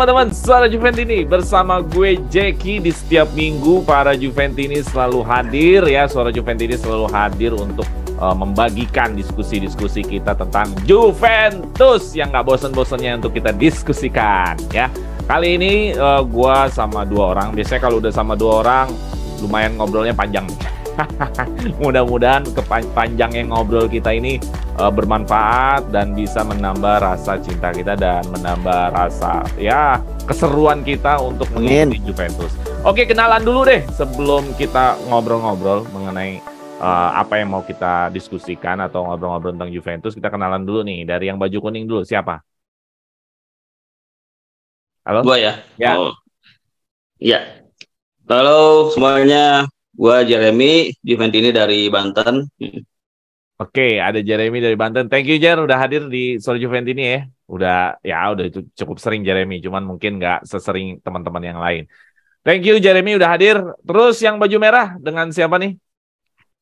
teman-teman, Suara Juventini bersama gue Jeki. Di setiap minggu para Juventini selalu hadir ya. Suara Juventini selalu hadir untuk membagikan diskusi-diskusi kita tentang Juventus yang gak bosan-bosannya untuk kita diskusikan ya. Kali ini gue sama dua orang. Biasanya kalau udah sama dua orang lumayan ngobrolnya panjang. Mudah-mudahan panjangnya ngobrol kita ini bermanfaat dan bisa menambah rasa cinta kita dan menambah rasa ya keseruan kita untuk mengikuti Juventus. Oke, kenalan dulu deh sebelum kita ngobrol-ngobrol mengenai apa yang mau kita diskusikan atau ngobrol-ngobrol tentang Juventus. Kita kenalan dulu nih dari yang baju kuning dulu, siapa? Halo? Gua ya? Ya. Oh. Ya. Halo semuanya. Gua Jeremy, Juventini dari Banten. Oke, ada Jeremy dari Banten. Thank you Jer, udah hadir di Suara Juventini ya. Udah itu cukup sering Jeremy, cuman mungkin nggak sesering teman-teman yang lain. Thank you Jeremy udah hadir. Terus yang baju merah dengan siapa nih?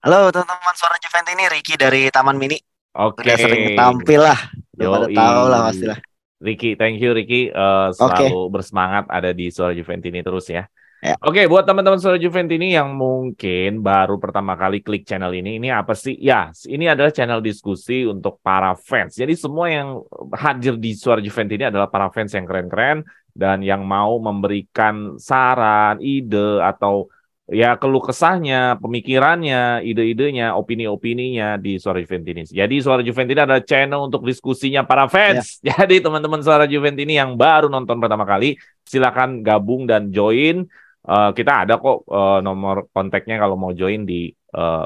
Halo teman-teman Suara Juventini, Ricky dari Taman Mini. Oke. Udah sering tampil lah, udah pada tahu lah pastilah. Ricky, thank you Ricky, selalu bersemangat ada di Suara Juventini terus ya. Ya. Oke, buat teman-teman Suara Juventini yang mungkin baru pertama kali klik channel ini apa sih? Ya, ini adalah channel diskusi untuk para fans. Jadi semua yang hadir di Suara Juventini adalah para fans yang keren-keren dan yang mau memberikan saran, ide atau ya keluh kesahnya, pemikirannya, ide-idenya, opini-opininya di Suara Juventini. Jadi Suara Juventini adalah channel untuk diskusinya para fans. Ya. Jadi teman-teman Suara Juventini yang baru nonton pertama kali, silakan gabung dan join. Kita ada kok nomor kontaknya kalau mau join di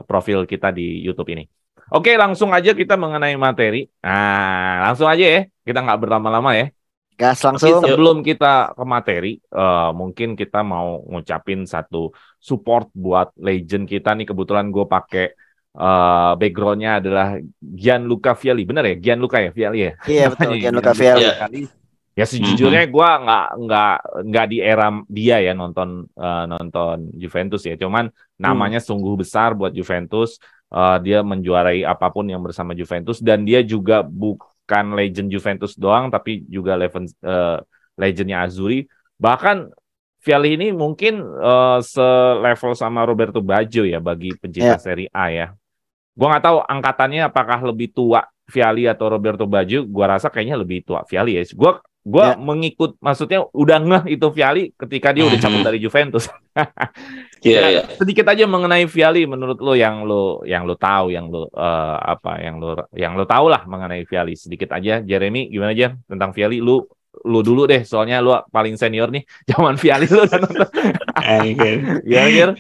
profil kita di YouTube ini. Oke, langsung aja kita mengenai materi. Nah, langsung aja ya. Kita nggak berlama-lama ya. Gas langsung. Tapi sebelum kita ke materi, mungkin kita mau ngucapin satu support buat legend kita nih. Kebetulan gue pakai backgroundnya adalah Gianluca Vialli. Bener ya? Gianluca ya? Vialli ya? Iya betul, Gianluca Vialli. Ya sejujurnya gue nggak di era dia ya nonton Juventus ya. Cuman namanya sungguh besar buat Juventus. Dia menjuarai apapun yang bersama Juventus dan dia juga bukan legend Juventus doang, tapi juga legendnya Azzurri. Bahkan Vialli ini mungkin selevel sama Roberto Baggio ya bagi pencinta Serie A ya. Gue nggak tahu angkatannya apakah lebih tua Vialli atau Roberto Baggio. Gue rasa kayaknya lebih tua Vialli ya. Gue mengikut, maksudnya udah ngeh itu Vialli ketika dia udah cabut dari Juventus. Sedikit aja mengenai Vialli menurut lo yang lo tahu, yang lo tahu lah mengenai Vialli. Sedikit aja, Jeremy gimana aja tentang Vialli? Lu dulu deh, soalnya lu paling senior nih. Zaman Vialli lu udah nonton. Gimana?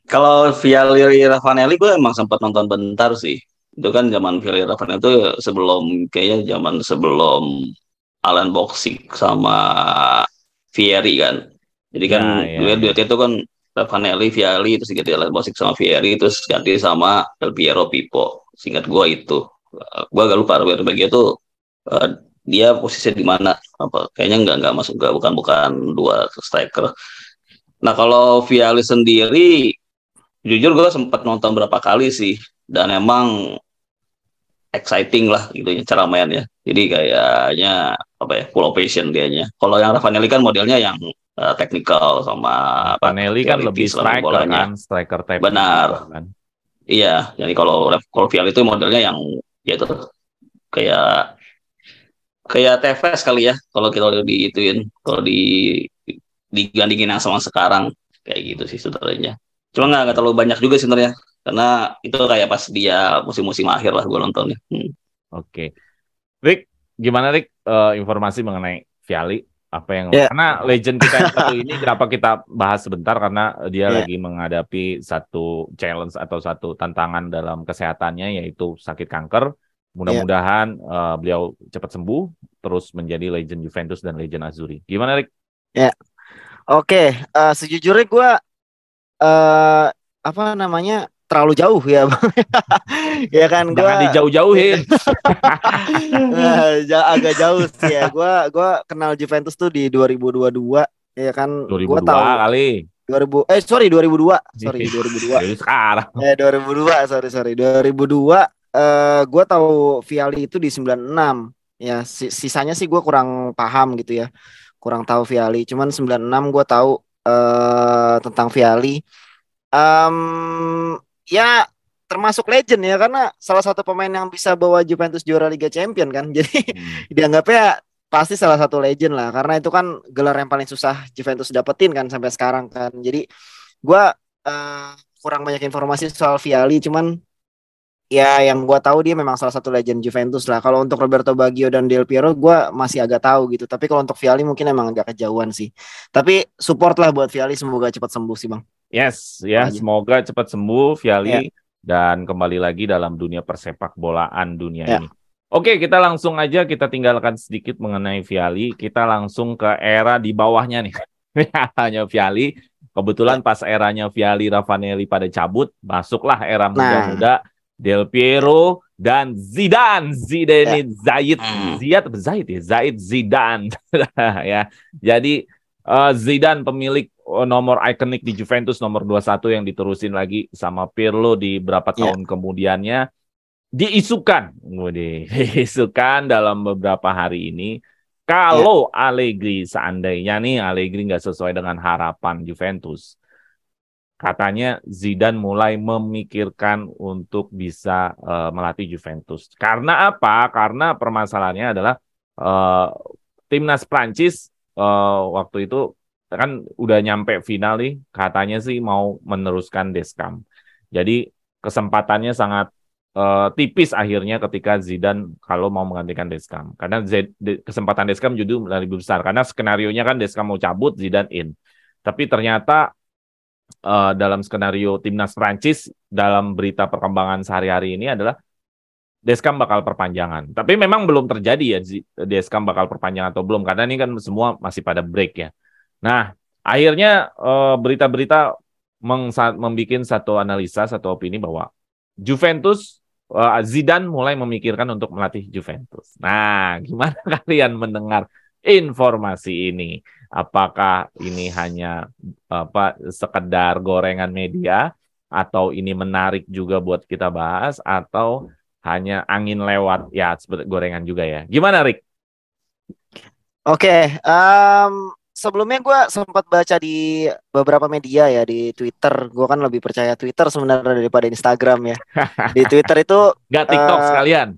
Kalau Vialli Ravanelli gue emang sempat nonton bentar sih. Itu kan zaman Vialli Ravanelli itu sebelum Alan Boxic sama Vieri kan. Jadi kan duet itu kan Ravanelli, Vialli, terus ganti Alan Boxic sama Vieri, terus ganti sama Del Piero Pipo. Seingat gue itu. Gue agak lupa Roberto Baggio itu dia posisinya di mana? Kayaknya nggak masuk, bukan dua striker. Nah kalau Vialli sendiri, jujur gue sempat nonton berapa kali sih, dan emang exciting lah gitu ya cara mainnya. Jadi kayaknya full of passion dianya. Kalau yang Ravanelli kan modelnya yang technical sama Ravanelli kan lebih striker type. Benar. Kan. Iya, jadi kalau Vialli itu modelnya yang ya itu kayak TFS kali ya kalau kita diituin, kalau digandingin yang sama sekarang kayak gitu sih sebenarnya. Cuma nggak terlalu banyak juga sebenarnya, karena itu kayak pas dia musim-musim akhir lah gue nontonnya. Oke. Rick, gimana Rick informasi mengenai Vialli? Apa yang karena legend kita yang satu ini kenapa kita bahas sebentar, karena dia lagi menghadapi satu challenge atau satu tantangan dalam kesehatannya, yaitu sakit kanker. Mudah-mudahan beliau cepat sembuh, terus menjadi legend Juventus dan legend Azzurri. Gimana Rick? Oke, sejujurnya gue terlalu jauh ya. Ya kan, jangan dijauh-jauhin. Agak jauh sih ya. Gua kenal Juventus tuh di 2022 ya kan. 2002 gua tahu kali. 2002. Sorry 2002. Jadi sekarang. 2002. 2002. Gua tahu Vialli itu di 96. Ya, sisanya sih gue kurang paham gitu ya. Kurang tahu Vialli. Cuman 96 gue tahu tentang Vialli. Ya termasuk legend ya karena salah satu pemain yang bisa bawa Juventus juara Liga Champion kan. Jadi dianggapnya pasti salah satu legend lah karena itu kan gelar yang paling susah Juventus dapetin kan sampai sekarang kan. Jadi gue eh, kurang banyak informasi soal Vialli, cuman ya yang gue tahu dia memang salah satu legend Juventus lah. Kalau untuk Roberto Baggio dan Del Piero gue masih agak tahu gitu. Tapi kalau untuk Vialli mungkin emang agak kejauhan sih. Tapi support lah buat Vialli, semoga cepat sembuh sih bang. Yes, ya, semoga cepat sembuh Vialli dan kembali lagi dalam dunia persepak bolaan dunia ini. Oke, kita langsung aja kita tinggalkan sedikit mengenai Vialli. Kita langsung ke era di bawahnya nih. Hanya Vialli. Kebetulan pas eranya Vialli, Ravanelli pada cabut, masuklah era muda-muda Del Piero dan Zidane Zidane ya. Jadi Zidane pemilik nomor ikonik di Juventus nomor 21 yang diterusin lagi sama Pirlo di berapa tahun kemudiannya diisukan dalam beberapa hari ini kalau Allegri seandainya nih Allegri nggak sesuai dengan harapan Juventus, katanya Zidane mulai memikirkan untuk bisa melatih Juventus. Karena apa? Karena permasalahannya adalah timnas Prancis waktu itu kan udah nyampe final nih, katanya sih mau meneruskan Deschamps. Jadi kesempatannya sangat tipis akhirnya ketika Zidane kalau mau menggantikan Deschamps. Karena kesempatan Deschamps justru lebih besar. Karena skenarionya kan Deschamps mau cabut, Zidane in. Tapi ternyata dalam skenario timnas Prancis dalam berita perkembangan sehari-hari ini adalah Deschamps bakal perpanjangan. Tapi memang belum terjadi ya Deschamps bakal perpanjangan atau belum karena ini kan semua masih pada break ya. Nah, akhirnya berita-berita membuat satu analisa, satu opini bahwa Juventus Zidane mulai memikirkan untuk melatih Juventus. Nah, gimana kalian mendengar informasi ini? Apakah ini hanya sekedar gorengan media atau ini menarik juga buat kita bahas atau hanya angin lewat ya seperti gorengan juga ya. Gimana Rick? Oke, sebelumnya gue sempat baca di beberapa media ya di Twitter. Gue kan lebih percaya Twitter sebenarnya daripada Instagram ya. Di Twitter itu nggak TikTok sekalian.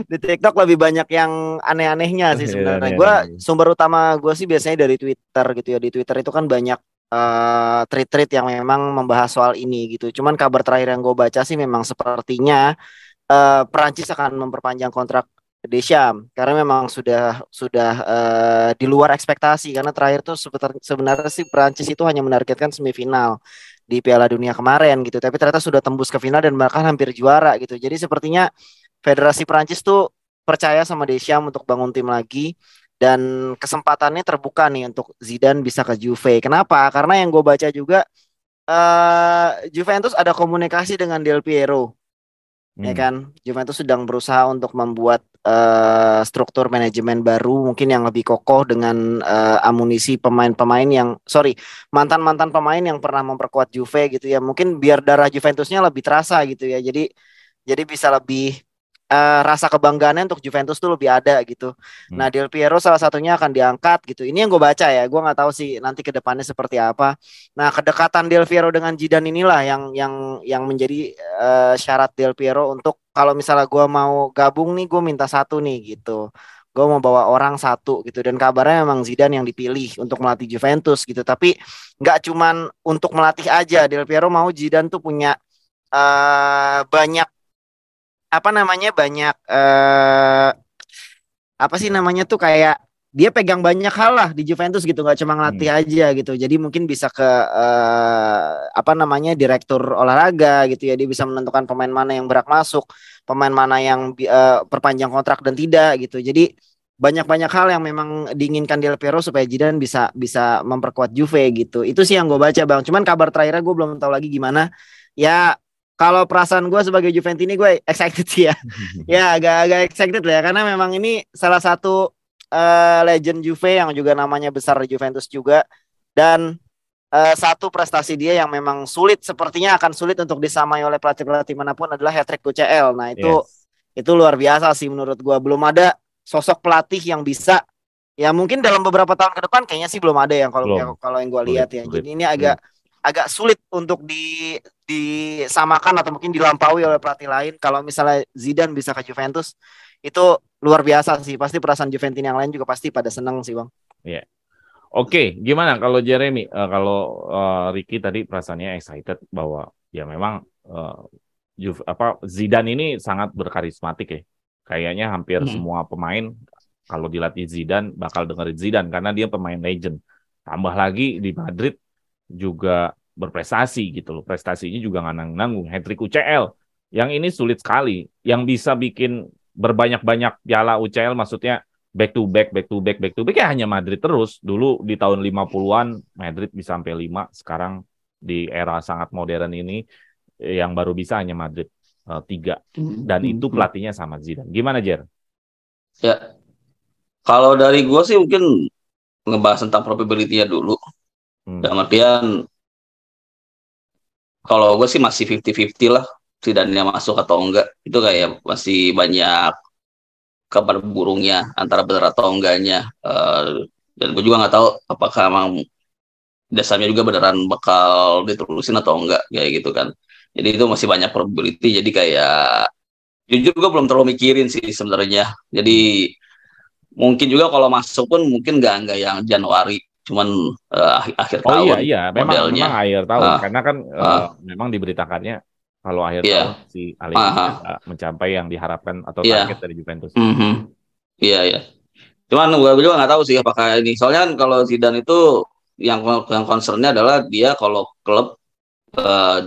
Di TikTok lebih banyak yang aneh-anehnya sih sebenarnya. Gue sumber utama gue sih biasanya dari Twitter gitu ya. Di Twitter itu kan banyak tweet-tweet yang memang membahas soal ini gitu. Cuman kabar terakhir yang gue baca sih memang sepertinya Perancis akan memperpanjang kontrak Deschamps karena memang sudah di luar ekspektasi karena terakhir tuh sebenarnya sih Perancis itu hanya menargetkan semifinal di Piala Dunia kemarin gitu, tapi ternyata sudah tembus ke final dan bahkan hampir juara gitu. Jadi sepertinya Federasi Perancis tuh percaya sama Deschamps untuk bangun tim lagi dan kesempatannya terbuka nih untuk Zidane bisa ke Juve. Kenapa? Karena yang gue baca juga Juventus ada komunikasi dengan Del Piero. Ya kan, Juventus sedang berusaha untuk membuat struktur manajemen baru mungkin yang lebih kokoh dengan amunisi mantan-mantan pemain yang pernah memperkuat Juve gitu ya, mungkin biar darah Juventusnya lebih terasa gitu ya, jadi bisa lebih rasa kebanggaannya untuk Juventus tuh lebih ada gitu. Nah, Del Piero salah satunya akan diangkat gitu. Ini yang gue baca ya. Gue nggak tahu sih nanti ke depannya seperti apa. Nah, kedekatan Del Piero dengan Zidane inilah yang menjadi syarat Del Piero untuk kalau misalnya gue mau gabung nih, gue minta satu nih gitu. Gue mau bawa orang satu gitu. Dan kabarnya memang Zidane yang dipilih untuk melatih Juventus gitu. Tapi nggak cuman untuk melatih aja. Del Piero mau Zidane tuh punya banyak kayak dia pegang banyak hal lah di Juventus gitu, nggak cuma ngelatih aja gitu. Jadi mungkin bisa ke direktur olahraga gitu ya, dia bisa menentukan pemain mana yang berhak masuk, pemain mana yang perpanjang kontrak dan tidak gitu. Jadi banyak hal yang memang diinginkan Del Piero supaya Zidane bisa memperkuat Juve gitu. Itu sih yang gue baca bang. Cuman kabar terakhirnya gue belum tahu lagi gimana ya. Kalau perasaan gue sebagai Juventini gue excited sih ya. Ya agak excited lah ya. Karena memang ini salah satu legend Juve yang juga namanya besar di Juventus juga. Dan satu prestasi dia yang memang sepertinya akan sulit untuk disamai oleh pelatih-pelatih manapun adalah hat-trick UCL. Nah itu itu luar biasa sih menurut gua. Belum ada sosok pelatih yang bisa, ya mungkin dalam beberapa tahun ke depan kayaknya sih belum ada yang kalau yang gua lihat ya. Jadi ini agak sulit untuk disamakan atau mungkin dilampaui oleh pelatih lain. Kalau misalnya Zidane bisa ke Juventus, itu luar biasa sih. Pasti perasaan Juventus yang lain juga pasti pada seneng sih, Bang. Iya. Oke, gimana kalau Jeremy? Kalau Ricky tadi perasaannya excited bahwa ya memang Zidane ini sangat berkarismatik ya. Kayaknya hampir semua pemain kalau dilatih Zidane bakal dengerin Zidane karena dia pemain legend. Tambah lagi di Madrid juga berprestasi gitu loh. Prestasinya juga nggak nanggung. Hat-trick UCL. Yang ini sulit sekali. Yang bisa bikin berbanyak-banyak piala UCL maksudnya back to back ya hanya Madrid terus. Dulu di tahun 50-an Madrid bisa sampai 5, sekarang di era sangat modern ini yang baru bisa hanya Madrid 3. Dan itu pelatihnya sama Zidane. Gimana, Jer? Ya. Kalau dari gue sih mungkin ngebahas tentang probability-nya dulu. Dalam artian kalau gue sih masih 50-50 lah Zidane-nya masuk atau enggak. Itu kayak masih banyak kabar burungnya antara benar atau enggaknya, dan gue juga nggak tahu apakah emang dasarnya juga beneran bakal diterusin atau enggak kayak gitu kan. Jadi itu masih banyak probability. Jadi kayak jujur gue belum terlalu mikirin sih sebenarnya. Jadi mungkin juga kalau masuk pun mungkin nggak yang Januari, cuman akhir tahun. Iya, memang akhir tahun karena kan memang diberitakannya kalau akhir tahun si Allegri mencapai yang diharapkan atau target dari Juventus. Iya. Cuman gue juga nggak tahu sih apakah ini. Soalnya kan kalau Zidane itu yang concernnya adalah dia kalau klub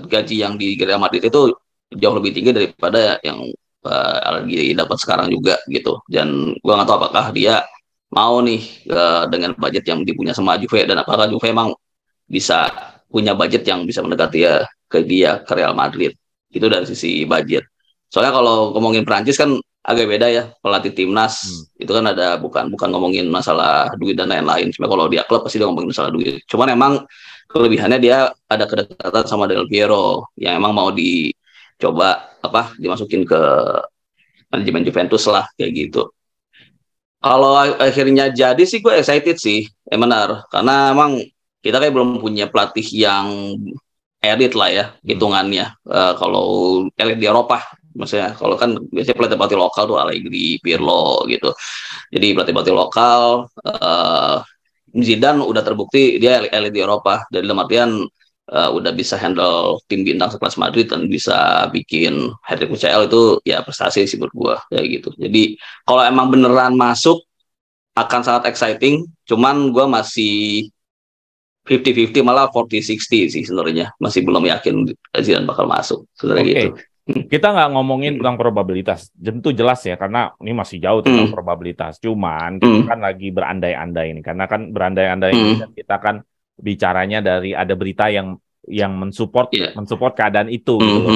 gaji yang di Real Madrid itu jauh lebih tinggi daripada yang Allegri dapat sekarang juga gitu. Dan gue nggak tahu apakah dia mau nih dengan budget yang dipunya sama Juve, dan apakah Juve emang bisa punya budget yang bisa mendekati dia ke Real Madrid. Itu dari sisi budget. Soalnya kalau ngomongin Prancis kan agak beda ya, pelatih timnas itu kan ada bukan ngomongin masalah duit dan lain-lain. Cuma kalau dia klub pasti dia ngomongin masalah duit. Cuman emang kelebihannya dia ada kedekatan sama Del Piero yang emang mau dicoba dimasukin ke manajemen Juventus lah kayak gitu. Kalau akhirnya jadi sih gue excited sih, benar, karena emang kita kayak belum punya pelatih yang elit lah ya hitungannya. Kalau elit di Eropa, maksudnya kalau kan biasanya pelatih lokal tuh Allegri, Pirlo gitu. Jadi pelatih lokal, Zidane udah terbukti dia elit di Eropa. Dari dalam artian udah bisa handle tim bintang sekelas Madrid dan bisa bikin hat-trick UCL, itu ya prestasi sih menurut gua kayak gitu. Jadi kalau emang beneran masuk akan sangat exciting. Cuman gua masih 50-50 malah 40-60 sih sebenarnya. Masih belum yakin Zidane bakal masuk sebenarnya gitu. Kita nggak ngomongin tentang probabilitas. Tentu jelas ya, karena ini masih jauh tentang probabilitas. Cuman kita kan lagi berandai-andai ini. Karena kan berandai-andai ini kan kita kan bicaranya dari ada berita yang mensupport keadaan itu gitu.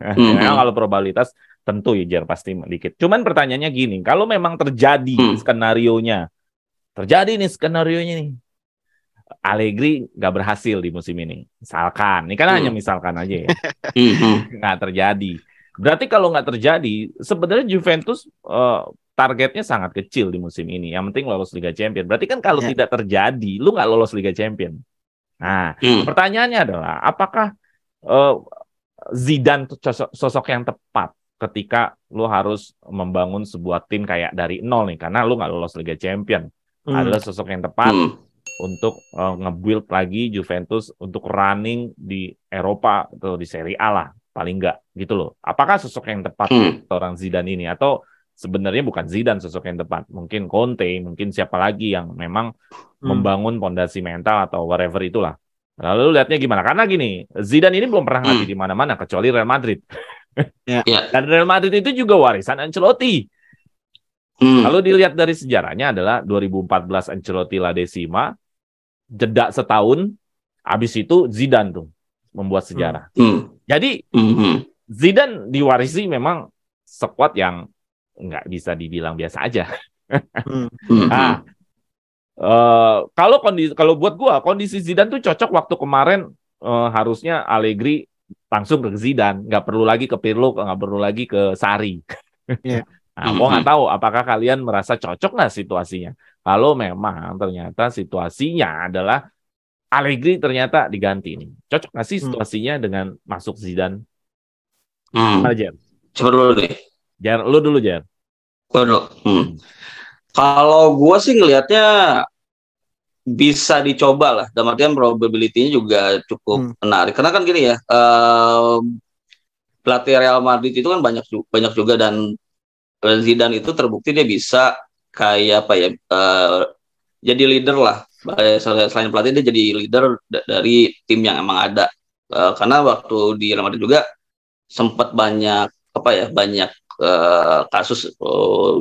Nah, kalau probabilitas tentu ya Jer pasti dikit. Cuman pertanyaannya gini, kalau memang terjadi skenarionya nih, Allegri nggak berhasil di musim ini, misalkan, ini kan hanya misalkan aja ya, nggak terjadi. Berarti kalau nggak terjadi, sebenarnya Juventus targetnya sangat kecil di musim ini. Yang penting lolos Liga Champions. Berarti kan kalau tidak terjadi, lu nggak lolos Liga Champions. Nah, pertanyaannya adalah, apakah Zidane sosok yang tepat ketika lu harus membangun sebuah tim kayak dari nol nih, karena lu nggak lolos Liga Champions. Adalah sosok yang tepat untuk nge-build lagi Juventus untuk running di Eropa atau di Serie A lah, paling enggak gitu loh. Apakah sosok yang tepat orang Zidane ini, atau sebenarnya bukan Zidane sosok yang tepat, mungkin Conte, mungkin siapa lagi yang memang membangun fondasi mental atau whatever itulah. Lalu lihatnya gimana? Karena gini, Zidane ini belum pernah ngelatih di mana-mana kecuali Real Madrid. Dan Real Madrid itu juga warisan Ancelotti. Kalau dilihat dari sejarahnya adalah 2014 Ancelotti La Decima, jeda setahun, habis itu Zidane tuh membuat sejarah. Jadi Zidane diwarisi memang skuad yang nggak bisa dibilang biasa aja. Nah, kalau buat gua kondisi Zidane tuh cocok waktu kemarin, harusnya Allegri langsung ke Zidane, nggak perlu lagi ke Pirlo, nggak perlu lagi ke Sarri. Iya. Nah, gua nggak tahu apakah kalian merasa cocok nggak situasinya. Kalau memang ternyata situasinya adalah Allegri ternyata diganti nih. Cocok nggak sih situasinya dengan masuk Zidane? Gimana, Jer? Coba dulu deh. Jer, lu dulu, Jer. Gua dulu. Kalau gue sih ngelihatnya bisa dicoba lah. Dalam artian probability-nya juga cukup menarik. Karena kan gini ya, pelatih Real Madrid itu kan banyak juga, dan Zidane itu terbukti dia bisa kayak apa ya, jadi leader lah. Selain pelatih, dia jadi leader dari tim yang emang ada. Karena waktu di Real Madrid juga sempat banyak kasus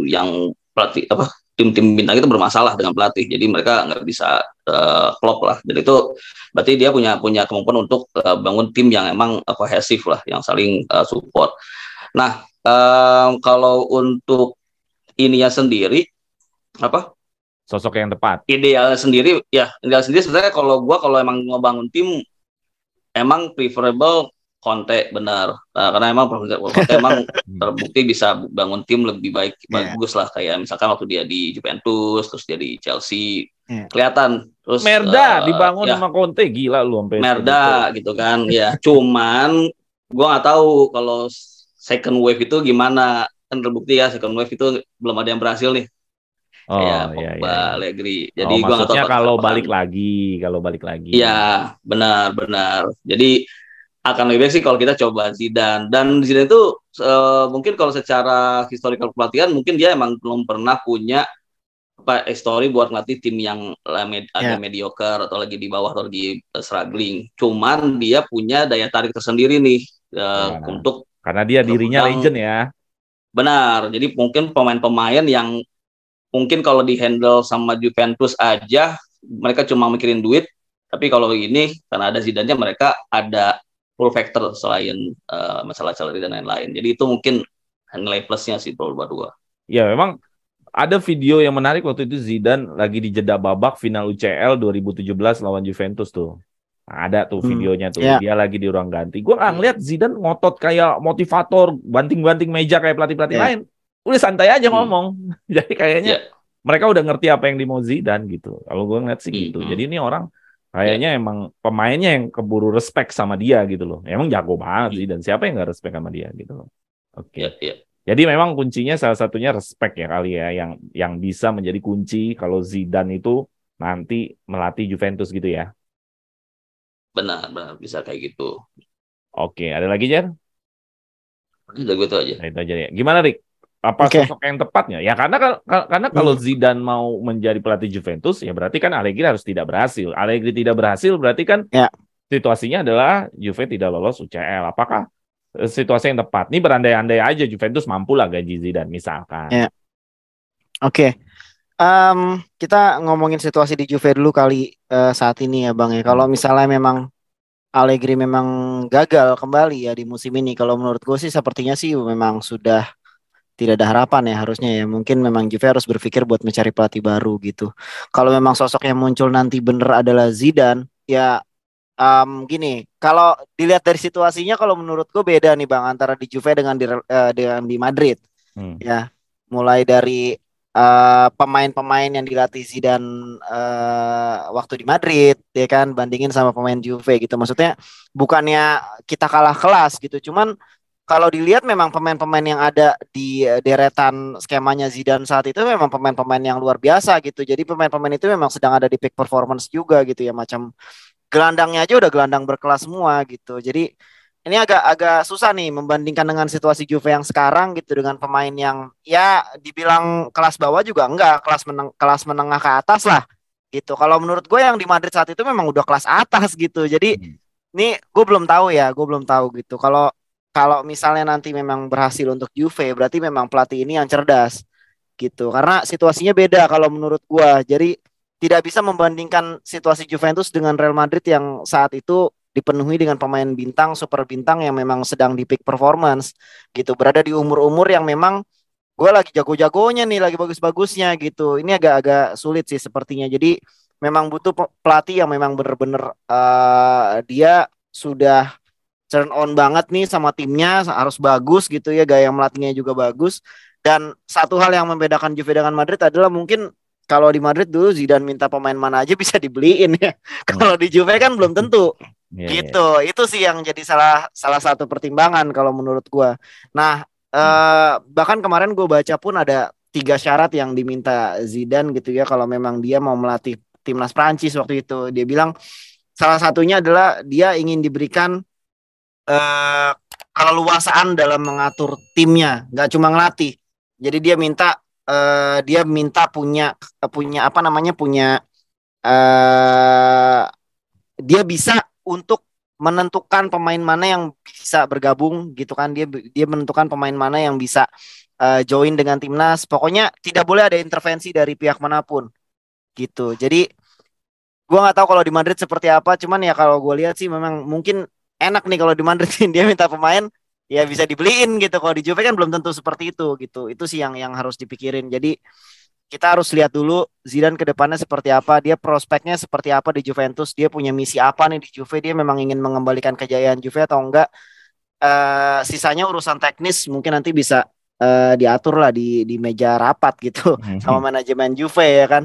yang pelatih tim-tim bintang itu bermasalah dengan pelatih, jadi mereka nggak bisa klop lah. Jadi itu berarti dia punya kemampuan untuk bangun tim yang emang kohesif lah, yang saling support. Nah, kalau untuk ininya sendiri sosok yang tepat, ideal sendiri sebenarnya kalau emang ngebangun tim emang preferable Conte, benar. Karena emang Conte emang terbukti bisa bangun tim lebih bagus lah, kayak misalkan waktu dia di Juventus, terus dia di Chelsea, kelihatan. Terus Merda dibangun sama Conte, gila lu sampai Merda gitu kan. Ya, cuman gua nggak tahu kalau second wave itu gimana. Kan terbukti ya, second wave itu belum ada yang berhasil nih. Kayak Pogba, Allegri. Jadi gua nggak tahu kalau balik lagi. Iya, benar. Jadi akan lebih baik sih kalau kita coba Zidane. Dan Zidane itu mungkin kalau secara historical pelatihan mungkin dia emang belum pernah punya history buat ngelatih tim yang agak mediocre atau lagi di bawah atau lagi struggling. Cuman dia punya daya tarik tersendiri nih untuk, karena dia dirinya legend ya. Benar. Jadi mungkin pemain-pemain yang mungkin kalau di handle sama Juventus aja mereka cuma mikirin duit, tapi kalau ini karena ada Zidane-nya mereka ada full factor selain masalah salary dan lain-lain. Jadi itu mungkin nilai plusnya sih kalau buat gua. Ya memang ada video yang menarik waktu itu Zidane lagi di jeda babak final UCL 2017 lawan Juventus tuh. Nah, ada tuh videonya tuh. Dia lagi di ruang ganti. Gua nggak ngeliat Zidane ngotot kayak motivator, banting-banting meja kayak pelatih-pelatih lain. Udah santai aja ngomong. Jadi kayaknya mereka udah ngerti apa yang dimau Zidane gitu. Kalau gua ngeliat sih gitu. Jadi ini orang kayaknya emang pemainnya yang keburu respect sama dia gitu loh. Emang jago banget sih, dan siapa yang nggak respect sama dia gitu loh. Oke. Jadi memang kuncinya salah satunya respect ya kali ya, yang bisa menjadi kunci kalau Zidane itu nanti melatih Juventus gitu ya. Benar bisa kayak gitu. Oke, ada lagi Jer? Udah gue itu aja. Nah, itu aja ya. Gimana Rick? Apa sosok yang tepatnya? Ya karena kalau Zidane mau menjadi pelatih Juventus, ya berarti kan Allegri harus tidak berhasil. Allegri tidak berhasil berarti kan situasinya adalah Juve tidak lolos UCL. Apakah situasi yang tepat? Ini berandai-andai aja Juventus mampu lah gaji Zidane misalkan. Oke. Kita ngomongin situasi di Juve dulu kali saat ini ya Bang ya. Kalau misalnya memang Allegri memang gagal kembali ya di musim ini, kalau menurut gue sih sepertinya sih memang sudah tidak ada harapan ya harusnya ya. Mungkin memang Juve harus berpikir buat mencari pelatih baru gitu. Kalau memang sosok yang muncul nanti bener adalah Zidane, ya gini. Kalau dilihat dari situasinya, kalau menurut gue beda nih Bang antara di Juve dengan di Madrid. Ya, mulai dari pemain-pemain yang dilatih Zidane waktu di Madrid, ya kan, bandingin sama pemain Juve gitu. Maksudnya bukannya kita kalah kelas gitu, cuman kalau dilihat memang pemain-pemain yang ada di deretan skemanya Zidane saat itu memang pemain-pemain yang luar biasa gitu. Jadi pemain-pemain itu memang sedang ada di peak performance juga gitu ya. Macam gelandangnya aja udah gelandang berkelas semua gitu. Jadi ini agak susah nih membandingkan dengan situasi Juve yang sekarang gitu dengan pemain yang ya dibilang kelas bawah juga enggak, kelas menengah ke atas lah gitu. Kalau menurut gue yang di Madrid saat itu memang udah kelas atas gitu. Jadi ini gue belum tahu gitu. Kalau misalnya nanti memang berhasil untuk Juve, berarti memang pelatih ini yang cerdas gitu. Karena situasinya beda kalau menurut gua. Jadi tidak bisa membandingkan situasi Juventus dengan Real Madrid yang saat itu dipenuhi dengan pemain bintang, super bintang yang memang sedang di peak performance gitu. Berada di umur-umur yang memang gua lagi jago-jagonya nih, lagi bagus-bagusnya gitu. Ini agak-agak sulit sih sepertinya. Jadi memang butuh pelatih yang memang benar-benar dia sudah turn on banget nih sama timnya, harus bagus gitu ya, gaya melatihnya juga bagus. Dan satu hal yang membedakan Juve dengan Madrid adalah mungkin kalau di Madrid dulu Zidane minta pemain mana aja bisa dibeliin ya. Kalau di Juve kan belum tentu. Gitu. Itu sih yang jadi salah satu pertimbangan kalau menurut gua. Nah, bahkan kemarin gue baca pun ada 3 syarat yang diminta Zidane gitu ya kalau memang dia mau melatih timnas Prancis waktu itu. Dia bilang salah satunya adalah dia ingin diberikan keleluasaan dalam mengatur timnya, nggak cuma ngelatih. Jadi dia minta punya apa namanya dia bisa untuk menentukan pemain mana yang bisa bergabung gitu kan. Dia menentukan pemain mana yang bisa join dengan timnas. Pokoknya tidak boleh ada intervensi dari pihak manapun gitu. Jadi gue nggak tahu kalau di Madrid seperti apa. Cuman ya kalau gue lihat sih memang mungkin enak nih kalau di Madrid dia minta pemain ya bisa dibeliin gitu. Kalau di Juve kan belum tentu seperti itu gitu. Itu sih yang harus dipikirin. Jadi kita harus lihat dulu Zidane ke depannya seperti apa, dia prospeknya seperti apa di Juventus, dia punya misi apa nih di Juve, dia memang ingin mengembalikan kejayaan Juve atau enggak. Sisanya urusan teknis mungkin nanti bisa diatur lah di meja rapat gitu sama manajemen Juve ya kan.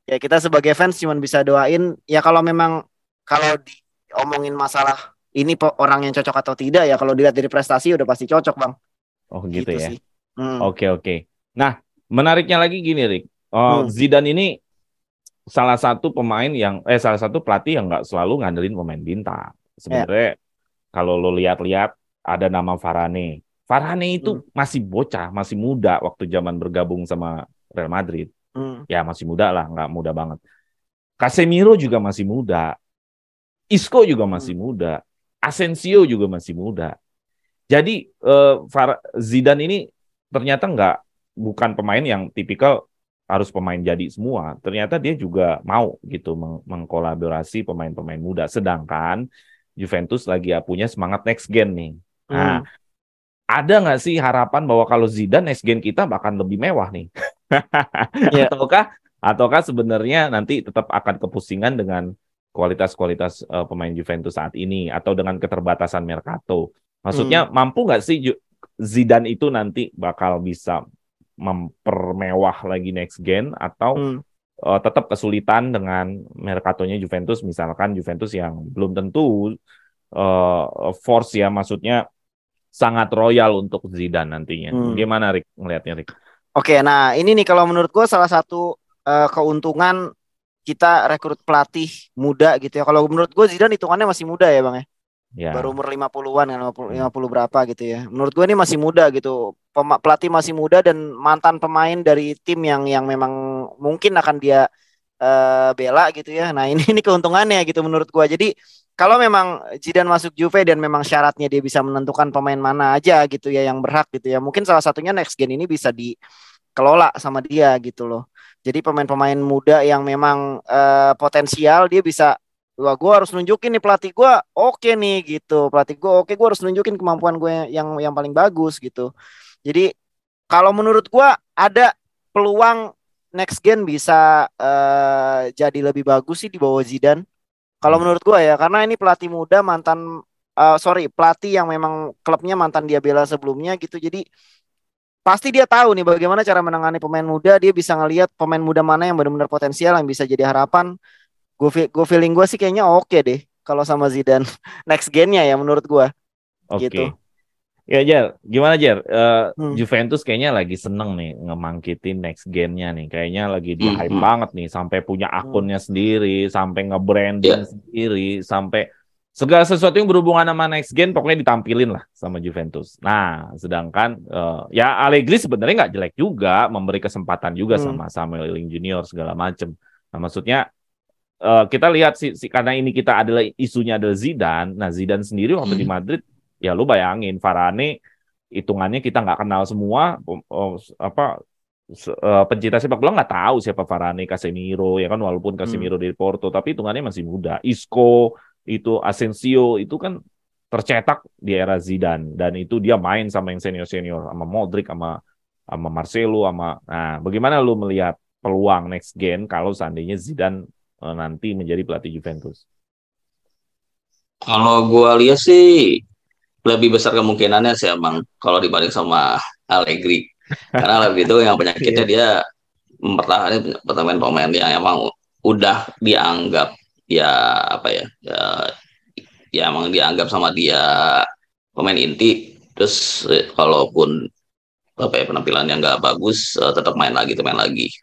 Ya kita sebagai fans cuma bisa doain ya kalau memang kalau diomongin masalah ini orang yang cocok atau tidak ya kalau dilihat dari prestasi udah pasti cocok bang. Oh gitu ya. Sih. Oke. Nah, menariknya lagi gini, Rick. Zidane ini salah satu pelatih yang nggak selalu ngandelin pemain bintang. Sebenarnya kalau lo lihat-lihat ada nama Varane. Varane itu masih bocah, masih muda waktu zaman bergabung sama Real Madrid. Ya masih muda lah, nggak muda banget. Casemiro juga masih muda. Isco juga masih muda. Asensio juga masih muda. Jadi Zidane ini ternyata bukan pemain yang tipikal harus pemain jadi semua. Ternyata dia juga mau gitu mengkolaborasi pemain-pemain muda. Sedangkan Juventus lagi punya semangat next gen nih. Nah, ada nggak sih harapan bahwa kalau Zidane next gen kita bahkan lebih mewah nih? Ataukah sebenarnya nanti tetap akan kepusingan dengan kualitas-kualitas pemain Juventus saat ini atau dengan keterbatasan Mercato? Maksudnya mampu nggak sih Zidane itu nanti bakal bisa mempermewah lagi next gen atau tetap kesulitan dengan Mercatonya Juventus, misalkan Juventus yang belum tentu force ya, maksudnya sangat royal untuk Zidane nantinya. Gimana Rick ngelihatnya Rick? Oke, nah ini nih kalau menurut gue salah satu keuntungan kita rekrut pelatih muda gitu ya. Kalau menurut gue Zidane hitungannya masih muda ya Bang ya. Baru umur 50-an kan 50 berapa gitu ya. Menurut gue ini masih muda gitu. Pelatih masih muda dan mantan pemain dari tim yang memang mungkin akan dia bela gitu ya. Nah, ini keuntungannya gitu menurut gue. Jadi kalau memang Zidane masuk Juve dan memang syaratnya dia bisa menentukan pemain mana aja gitu ya yang berhak gitu ya. Mungkin salah satunya next gen ini bisa dikelola sama dia gitu loh. Jadi pemain-pemain muda yang memang potensial dia bisa, wah gue harus nunjukin nih pelatih gue oke nih gitu, pelatih gue oke, gue harus nunjukin kemampuan gue yang paling bagus gitu. Jadi kalau menurut gue ada peluang next gen bisa jadi lebih bagus sih di bawah Zidane. Kalau menurut gue ya, karena ini pelatih muda pelatih yang memang klubnya mantan dia bela sebelumnya gitu. Jadi pasti dia tahu nih bagaimana cara menangani pemain muda. Dia bisa ngelihat pemain muda mana yang benar-benar potensial yang bisa jadi harapan. Gue feeling gue sih kayaknya oke deh kalau sama Zidane next gen-nya ya menurut gue. Gitu. Ya Jer, gimana Jer? Juventus kayaknya lagi seneng nih ngemangkitin next gen-nya nih. Kayaknya lagi di hype banget nih, sampai punya akunnya sendiri, sampai nge-branding sendiri, sampai segala sesuatu yang berhubungan sama next gen pokoknya ditampilin lah sama Juventus. Nah, sedangkan ya Allegri sebenarnya nggak jelek juga, memberi kesempatan juga sama Samuel Ling Junior segala macem. Nah, maksudnya kita lihat sih karena ini kita adalah isunya adalah Zidane. Nah, Zidane sendiri waktu di Madrid, ya lu bayangin Varane hitungannya kita nggak kenal semua, pencinta sepak bola nggak tahu siapa Varane, Casemiro ya kan, walaupun Casemiro dari Porto, tapi hitungannya masih muda. Isco itu, Asensio itu kan tercetak di era Zidane dan itu dia main sama yang senior sama Modric sama Marcelo nah bagaimana lu melihat peluang next gen kalau seandainya Zidane nanti menjadi pelatih Juventus? Kalau gua lihat sih lebih besar kemungkinannya sih emang kalau dibanding sama Allegri. Karena lebih itu yang penyakitnya dia mempertahankan pemain-pemain yang emang udah dianggap ya apa ya emang dianggap sama dia pemain inti. Terus kalaupun penampilan yang nggak bagus tetap main lagi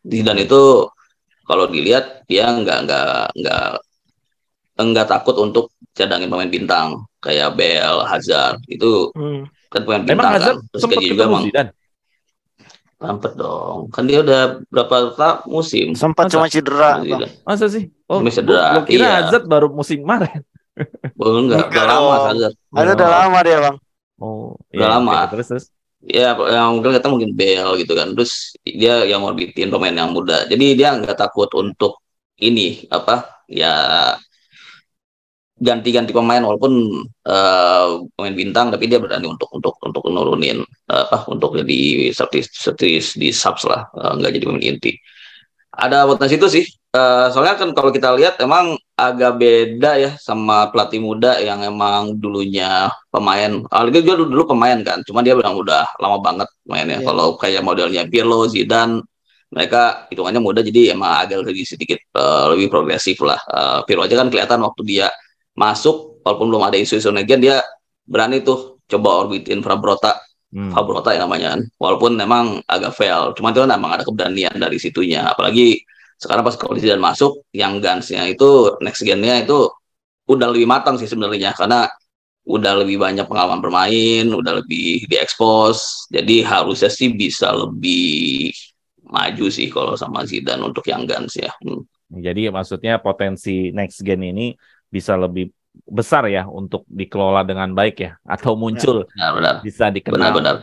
dan itu kalau dilihat dia nggak takut untuk cadangin pemain bintang kayak Bale, Hazard itu kan pemain Emang bintang kan. Hazard Terus sempat gaji juga ketemu emang Zidane? rampet dong. Kan dia udah berapa musim. Sempat cuma cedera. Masa sih? Oh, cuma cedera. Gua kira Iya. Hazard baru musim kemarin. Enggak lama Hazard. Udah lama dia, Bang. Oh, udah lama. Terus. Ya, yang mungkin kata mungkin Bale gitu kan. Terus dia yang ngorbitin pemain yang muda. Jadi dia nggak takut untuk ini ganti-ganti pemain walaupun pemain bintang, tapi dia berani untuk nurunin untuk jadi di subs lah, nggak jadi pemain inti. Ada potensi itu sih. Soalnya kan kalau kita lihat emang agak beda ya sama pelatih muda yang emang dulunya pemain. Allegri juga dulu pemain kan, cuma dia bilang udah lama banget mainnya. Yeah. Kalau kayak modelnya Pirlo, Zidane, mereka hitungannya muda jadi emang agak sedikit lebih progresif lah. Pirlo aja kan kelihatan waktu dia masuk, walaupun belum ada isu-isu negian, dia berani tuh coba orbitin Fabregas. Fabregas ya namanya, walaupun memang agak fail, cuma itu kan memang ada keberanian dari situnya. Apalagi sekarang pas kalau Zidane masuk, yang Guns-nya itu next gen-nya itu udah lebih matang sih sebenarnya, karena udah lebih banyak pengalaman bermain, udah lebih diekspos, jadi harusnya sih bisa lebih maju sih kalau sama Zidane untuk yang Guns ya. Jadi maksudnya potensi next gen ini bisa lebih besar ya untuk dikelola dengan baik ya, atau muncul benar. Bisa dikenal benar.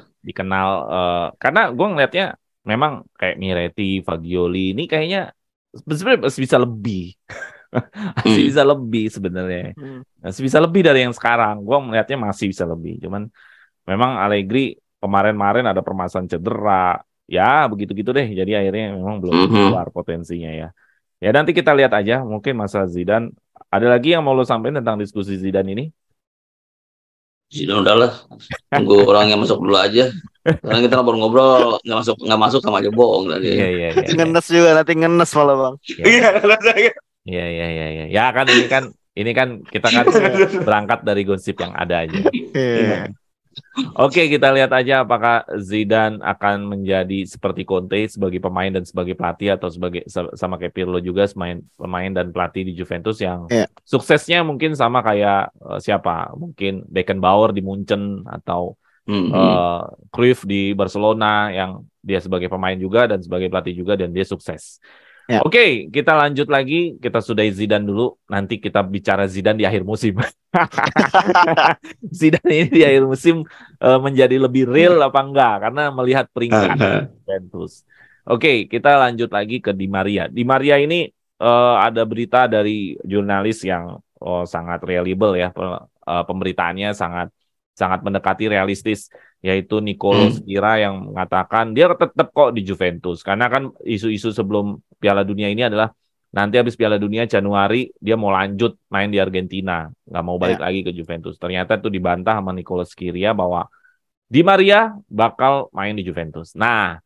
Karena gue ngelihatnya memang kayak Miretti, Fagioli ini kayaknya sebenarnya bisa lebih masih bisa lebih sebenarnya, masih bisa lebih dari yang sekarang. Gue melihatnya masih bisa lebih, cuman memang Allegri kemarin ada permasalahan cedera ya, begitu-gitu deh, jadi akhirnya memang belum keluar potensinya ya. Ya nanti kita lihat aja, mungkin masa Zidane. Ada lagi yang mau lo sampaikan tentang diskusi Zidane ini? Zidane udahlah, tunggu orang yang masuk dulu aja. Karena kita ngobrol nggak masuk sama aja bohong tadi. Iya. Ngenes juga nanti ngenes malah Bang. Iya. Ya kan ini kan kita kan berangkat dari gosip yang ada aja. Oke, kita lihat aja apakah Zidane akan menjadi seperti Conte sebagai pemain dan sebagai pelatih, atau sebagai sama kayak Pirlo juga pemain dan pelatih di Juventus yang suksesnya mungkin sama kayak siapa? Mungkin Beckenbauer di Munchen atau Cruyff di Barcelona, yang dia sebagai pemain juga dan sebagai pelatih juga dan dia sukses. Oke, kita lanjut lagi. Kita sudahi Zidane dulu. Nanti kita bicara Zidane di akhir musim. Zidane ini di akhir musim menjadi lebih real apa enggak? Karena melihat peringkat Juventus. Oke, kita lanjut lagi ke Di Maria. Di Maria ini ada berita dari jurnalis yang sangat reliable ya. Pemberitaannya sangat mendekati realistis, yaitu Nicolo Schira yang mengatakan dia tetap kok di Juventus. Karena kan isu-isu sebelum Piala Dunia ini adalah nanti habis Piala Dunia Januari dia mau lanjut main di Argentina, nggak mau balik lagi ke Juventus. Ternyata itu dibantah sama Nicolo Schira bahwa Di Maria bakal main di Juventus. Nah,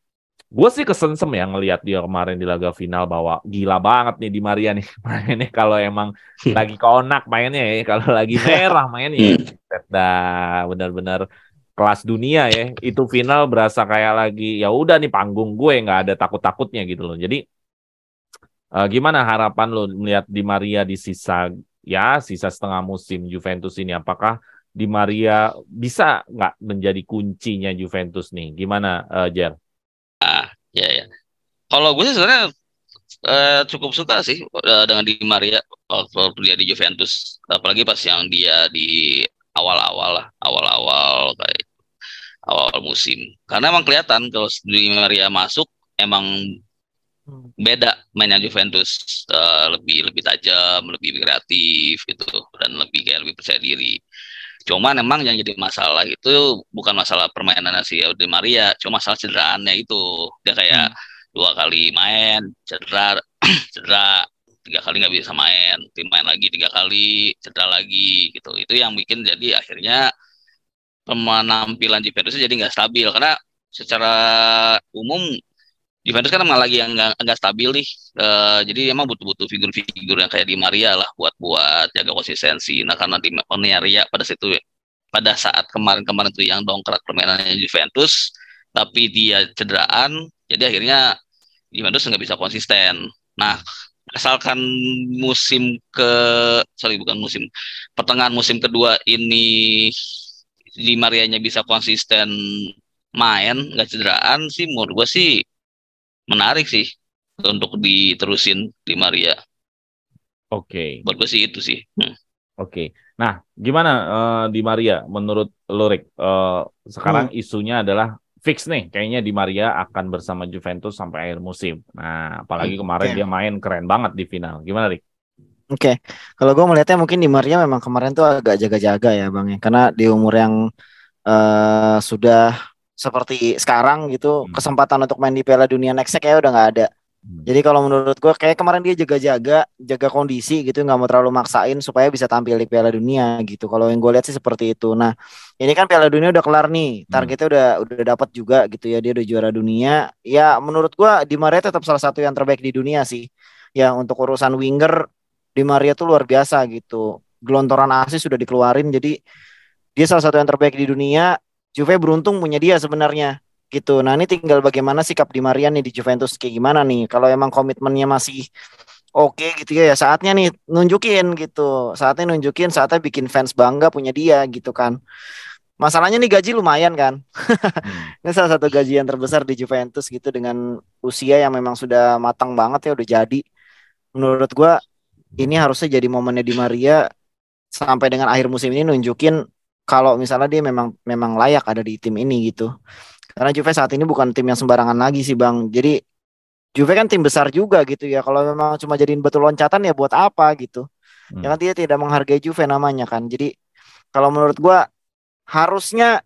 gue sih kesensem ya ngelihat dia kemarin di laga final bahwa gila banget nih Di Maria nih mainnya. Kalau emang lagi konak mainnya ya, kalau lagi merah mainnya dah benar-benar kelas dunia ya. Itu final berasa kayak lagi ya udah nih panggung gue, nggak ada takut-takutnya gitu loh. Jadi gimana harapan lo melihat Di Maria di sisa setengah musim Juventus ini? Apakah Di Maria bisa nggak menjadi kuncinya Juventus nih? Gimana Jer? Ya. Kalau gue sih sebenarnya cukup suka sih dengan Di Maria waktu dia di Juventus, apalagi pas yang dia di awal-awal kayak awal musim, karena emang kelihatan kalau Di Maria masuk emang beda mainnya Juventus, lebih tajam, lebih kreatif gitu, dan lebih percaya diri. Cuman emang yang jadi masalah itu bukan masalah permainannya si Di Maria, cuma masalah cederaannya itu. Dia kayak 2 kali main cedera, 3 kali nggak bisa main, tim main lagi 3 kali cedera lagi gitu. Itu yang bikin jadi akhirnya penampilan Juventus jadi nggak stabil karena secara umum Juventus kan emang lagi yang nggak stabil nih. Jadi emang butuh figur-figur yang kayak Di Maria lah buat jaga konsistensi. Nah karena Di Maria pada saat kemarin-kemarin tuh yang dongkrak permainannya Juventus, tapi dia cederaan, jadi akhirnya Juventus nggak bisa konsisten. Nah asalkan bukan musim, pertengahan musim kedua ini Di Marianya bisa konsisten main nggak cederaan sih, menurut gue sih menarik sih untuk diterusin Di Maria. Oke. Buat gue sih itu sih. Oke. Nah, gimana Di Maria menurut Lurik? Sekarang isunya adalah fix nih, kayaknya Di Maria akan bersama Juventus sampai akhir musim. Nah, apalagi kemarin dia main keren banget di final. Gimana, Rik? Oke. Kalau gue melihatnya mungkin Di Maria memang kemarin tuh agak jaga-jaga ya Bang ya. Karena di umur yang sudah seperti sekarang gitu, kesempatan untuk main di Piala Dunia next-nya kayak udah nggak ada. Jadi kalau menurut gue kayak kemarin dia jaga kondisi gitu, nggak mau terlalu maksain supaya bisa tampil di Piala Dunia gitu. Kalau yang gue lihat sih seperti itu. Nah ini kan Piala Dunia udah kelar nih, targetnya udah dapat juga gitu ya, dia udah juara dunia. Ya menurut gue Di Maria tetap salah satu yang terbaik di dunia sih. Ya untuk urusan winger Di Maria tuh luar biasa gitu. Gelontoran assist sudah dikeluarin, jadi dia salah satu yang terbaik di dunia. Juve beruntung punya dia sebenarnya gitu. Nah ini tinggal bagaimana sikap Di Maria nih di Juventus kayak gimana nih. Kalau emang komitmennya masih oke gitu ya saatnya nih nunjukin gitu. Saatnya bikin fans bangga punya dia gitu kan. Masalahnya nih gaji lumayan kan. Ini salah satu gaji yang terbesar di Juventus gitu, dengan usia yang memang sudah matang banget ya, udah jadi. Menurut gua ini harusnya jadi momennya Di Maria sampai dengan akhir musim ini nunjukin kalau misalnya dia memang layak ada di tim ini gitu. Karena Juve saat ini bukan tim yang sembarangan lagi sih Bang. Jadi Juve kan tim besar juga gitu ya. Kalau memang cuma jadiin batu loncatan ya buat apa gitu. Ya kan dia tidak menghargai Juve namanya kan. Jadi kalau menurut gua harusnya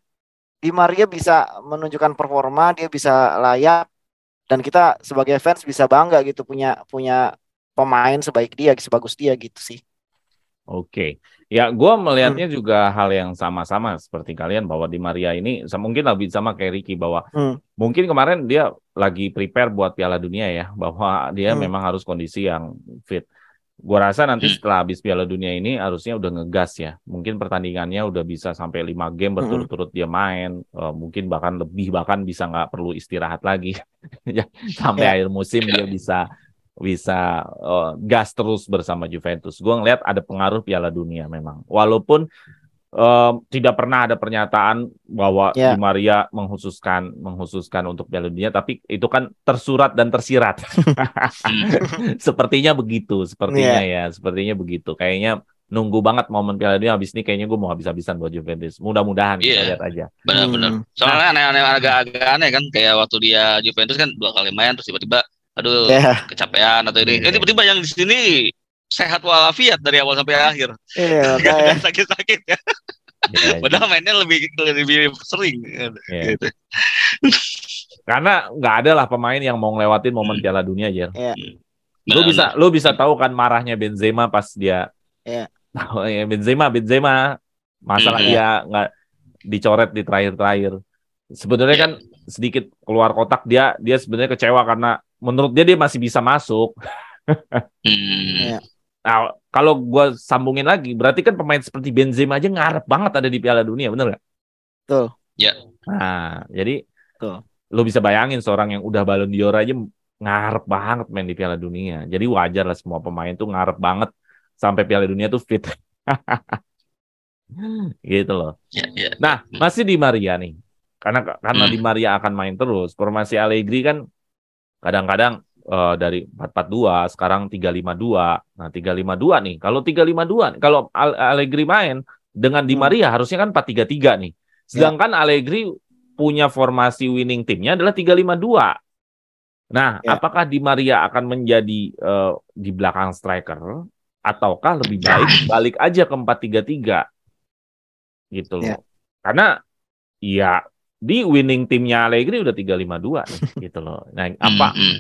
Di Maria bisa menunjukkan performa, dia bisa layak, dan kita sebagai fans bisa bangga gitu punya pemain sebaik dia, sebagus dia gitu sih. Oke, ya gue melihatnya juga hal yang sama-sama seperti kalian, bahwa Di Maria ini mungkin lebih sama kayak Ricky, bahwa mungkin kemarin dia lagi prepare buat Piala Dunia ya, bahwa dia memang harus kondisi yang fit. Gue rasa nanti setelah habis Piala Dunia ini harusnya udah ngegas ya, mungkin pertandingannya udah bisa sampai 5 game berturut-turut dia main, mungkin bahkan bisa nggak perlu istirahat lagi sampai akhir musim dia bisa gas terus bersama Juventus. Gue ngeliat ada pengaruh Piala Dunia memang. Walaupun tidak pernah ada pernyataan bahwa Di Maria menghususkan untuk Piala Dunia, tapi itu kan tersurat dan tersirat. Sepertinya begitu. Sepertinya begitu. Kayaknya nunggu banget momen Piala Dunia. Habis ini kayaknya gue mau habis-habisan buat Juventus. Mudah-mudahan kita lihat aja. Benar-benar. Soalnya aneh-aneh, agak aneh kan, kayak waktu dia Juventus kan 2 kali main terus tiba-tiba kecapean atau ini. Tiba-tiba yang di sini sehat walafiat dari awal sampai akhir. Gak sakit-sakit ya. Padahal mainnya lebih sering. Gitu. Karena nggak ada lah pemain yang mau ngelewatin momen Piala Dunia aja. Lu bisa tahu kan marahnya Benzema pas dia. Benzema masalah dia nggak dicoret di terakhir. Sebenarnya kan sedikit keluar kotak, dia sebenarnya kecewa karena menurut dia masih bisa masuk. Nah, kalau gue sambungin lagi, berarti kan pemain seperti Benzema aja ngarep banget ada di Piala Dunia, bener nggak? Betul. Nah, jadi lo bisa bayangin seorang yang udah Ballon d'Or aja ngarep banget main di Piala Dunia. Jadi wajar lah semua pemain tuh ngarep banget sampai Piala Dunia tuh fit. Gitu loh. Nah, masih Di Maria nih. Karena Di Maria akan main terus. Formasi Allegri kan kadang-kadang dari 4-4-2 sekarang 3-5-2. Nah, 3-5-2 nih. Kalau 3-5-2, kalau Allegri main dengan Di Maria harusnya kan 4-3-3 nih. Sedangkan Allegri punya formasi winning timnya adalah 3-5-2. Nah, apakah Di Maria akan menjadi di belakang striker ataukah lebih baik balik aja ke 4-3-3? Gitu loh. Karena ya di winning timnya Allegri udah 3-5-2 nih, gitu loh. Nah,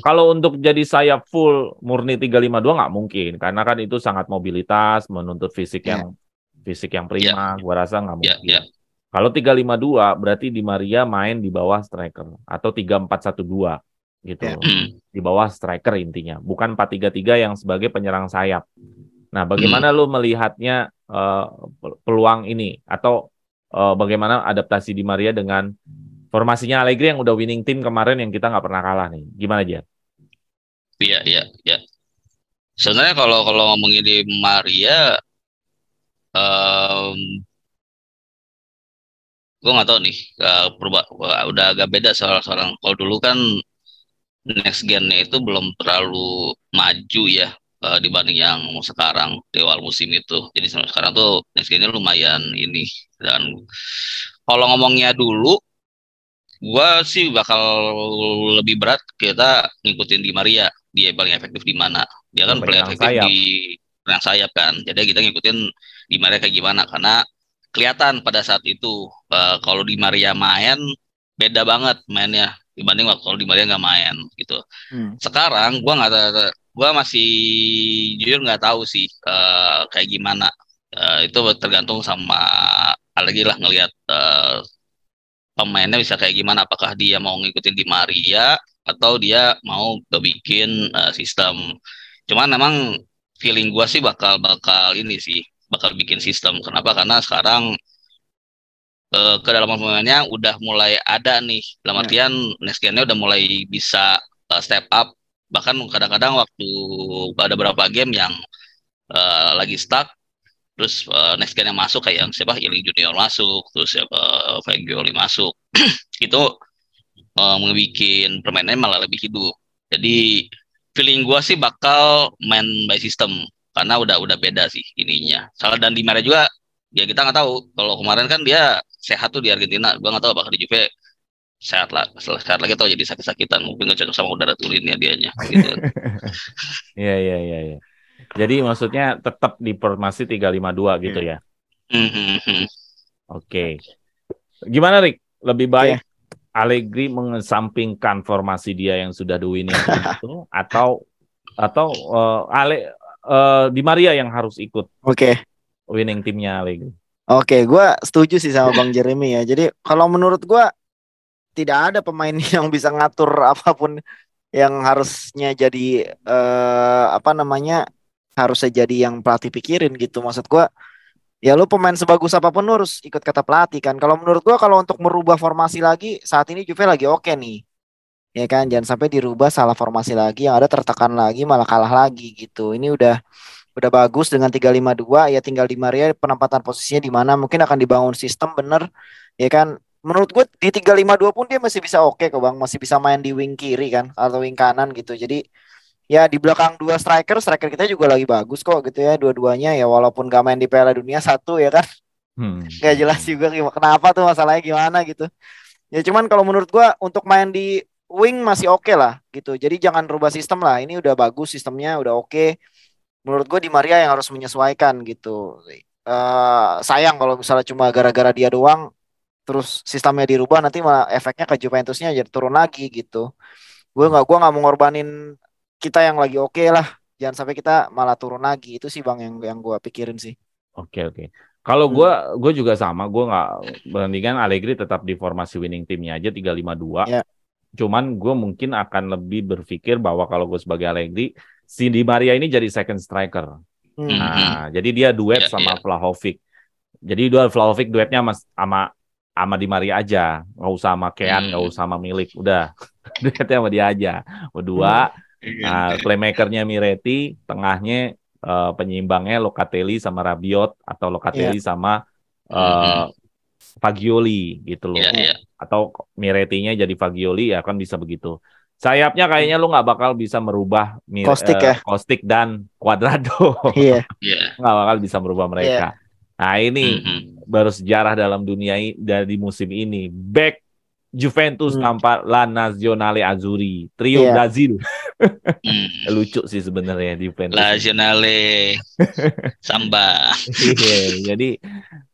kalau untuk jadi sayap full murni 3-5-2 nggak mungkin, karena kan itu sangat mobilitas, menuntut fisik yang prima. Gua rasa nggak mungkin. Kalau 3-5-2 berarti Di Maria main di bawah striker atau 3-4-1-2 gitu. Di bawah striker intinya, bukan 4-3-3 yang sebagai penyerang sayap. Nah, bagaimana lu melihatnya peluang ini atau bagaimana adaptasi Di Maria dengan formasinya Allegri yang udah winning team kemarin yang kita nggak pernah kalah nih? Gimana aja? Iya. Sebenarnya kalau ngomongin Di Maria, gue nggak tahu nih, udah agak beda seorang. Kalau dulu kan next gen-nya itu belum terlalu maju ya, dibanding yang sekarang di awal musim itu. Jadi sekarang tuh next gen-nya lumayan ini. Dan kalau ngomongnya dulu, gua sih bakal lebih berat kita ngikutin Di Maria. Dia paling efektif di mana? Dia kan paling efektif sayap. Di penyerang sayap kan. Jadi kita ngikutin Di Maria kayak gimana, karena kelihatan pada saat itu kalau Di Maria main beda banget mainnya dibanding waktu kalau Di Maria nggak main gitu. Sekarang gua masih jujur nggak tahu sih kayak gimana. Itu tergantung sama lagi lah ngelihat pemainnya bisa kayak gimana, apakah dia mau ngikutin Di Maria atau dia mau bikin sistem. Cuman memang feeling gua sih bakal bikin sistem. Kenapa? Karena sekarang kedalaman pemainnya udah mulai ada nih. Dalam artian next gen-nya udah mulai bisa step up. Bahkan kadang-kadang waktu ada beberapa game yang lagi stuck, terus next gen yang masuk kayak yang siapa, Early Junior masuk, terus Fagioli masuk, itu ngebikin permainannya malah lebih hidup. Jadi feeling gue sih bakal main by system karena udah beda sih ininya. Salah, dan Di Maria juga ya kita nggak tahu. Kalau kemarin kan dia sehat tuh di Argentina, gue nggak tahu apakah di Juve sehat lagi atau jadi sakit-sakitan, mungkin nggak cocok sama udara tulinnya dianya gitu. Iya. Jadi maksudnya tetap di formasi 3-5-2 gitu ya. Oke. Gimana Rick? Lebih baik Allegri mengesampingkan formasi dia yang sudah winning itu atau Di Maria yang harus ikut winning timnya Allegri? Oke, gue setuju sih sama Bang Jeremy ya. Jadi kalau menurut gue tidak ada pemain yang bisa ngatur apapun yang harusnya jadi harusnya jadi yang pelatih pikirin gitu. Maksud gue ya lu pemain sebagus apapun lu harus ikut kata pelatih kan. Kalau menurut gue kalau untuk merubah formasi lagi saat ini Juve lagi oke nih. Ya kan, jangan sampai dirubah salah formasi lagi, yang ada tertekan lagi malah kalah lagi gitu. Ini udah bagus dengan 3-5-2, ya tinggal Di Maria penempatan posisinya di mana, mungkin akan dibangun sistem bener ya kan. Menurut gue di 3-5-2 pun dia masih bisa oke kok Bang, masih bisa main di wing kiri kan atau wing kanan gitu. Jadi ya di belakang dua striker kita juga lagi bagus kok gitu ya, dua-duanya ya, walaupun gak main di Piala Dunia 1 ya kan. Gak jelas juga kenapa tuh, masalahnya gimana gitu. Ya cuman kalau menurut gue untuk main di wing masih oke lah gitu. Jadi jangan rubah sistem lah. Ini udah bagus sistemnya, udah oke. Menurut gue Di Maria yang harus menyesuaikan gitu. Sayang kalau misalnya cuma gara-gara dia doang terus sistemnya dirubah, nanti malah efeknya ke Juventusnya jadi turun lagi gitu. Gue nggak mau ngorbanin kita yang lagi oke lah. Jangan sampai kita malah turun lagi. Itu sih Bang yang gue pikirin sih. Oke. Kalau gue juga sama, gue nggak bandingkan Allegri tetap di formasi winning timnya aja 3-5-2. Yeah. Cuman gue mungkin akan lebih berpikir bahwa kalau gue sebagai Allegri, si Di Maria ini jadi second striker. Nah, jadi dia duet sama Vlahovic. Jadi Vlahovic duetnya sama Di Maria aja, nggak usah sama Kean, nggak usah sama Milik, udah duetnya sama dia aja. Berdua, playmakernya Miretti, tengahnya penyeimbangnya Locatelli sama Rabiot atau Locatelli sama Fagioli gitu loh. Atau Miretti-nya jadi Fagioli, ya kan bisa begitu. Sayapnya kayaknya lu nggak bakal bisa merubah Kostic dan Cuadrado. Nggak bakal bisa merubah mereka. Nah ini baru sejarah dalam dunia dari musim ini. Back Juventus tanpa La Nazionale Azzurri, trio Brazil. Lucu sih sebenarnya di Juventus. La Nazionale Samba.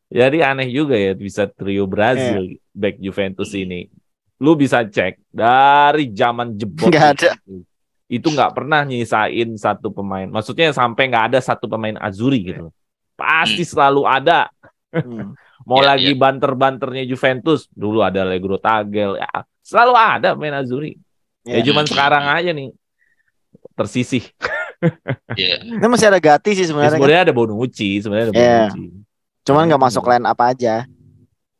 Jadi aneh juga ya bisa trio Brazil back Juventus ini. Lu bisa cek dari zaman jebot itu nggak pernah nyisain satu pemain. Maksudnya sampai nggak ada satu pemain Azzurri gitu. Pasti selalu ada. Mau lagi banter-banternya Juventus, dulu ada Allegro Tagel, ya selalu ada main Azzurri. Ya cuman sekarang aja nih tersisih. Ini masih ada Gatti sih sebenarnya. Sebenarnya ada Bonucci, Cuman nggak masuk line up aja.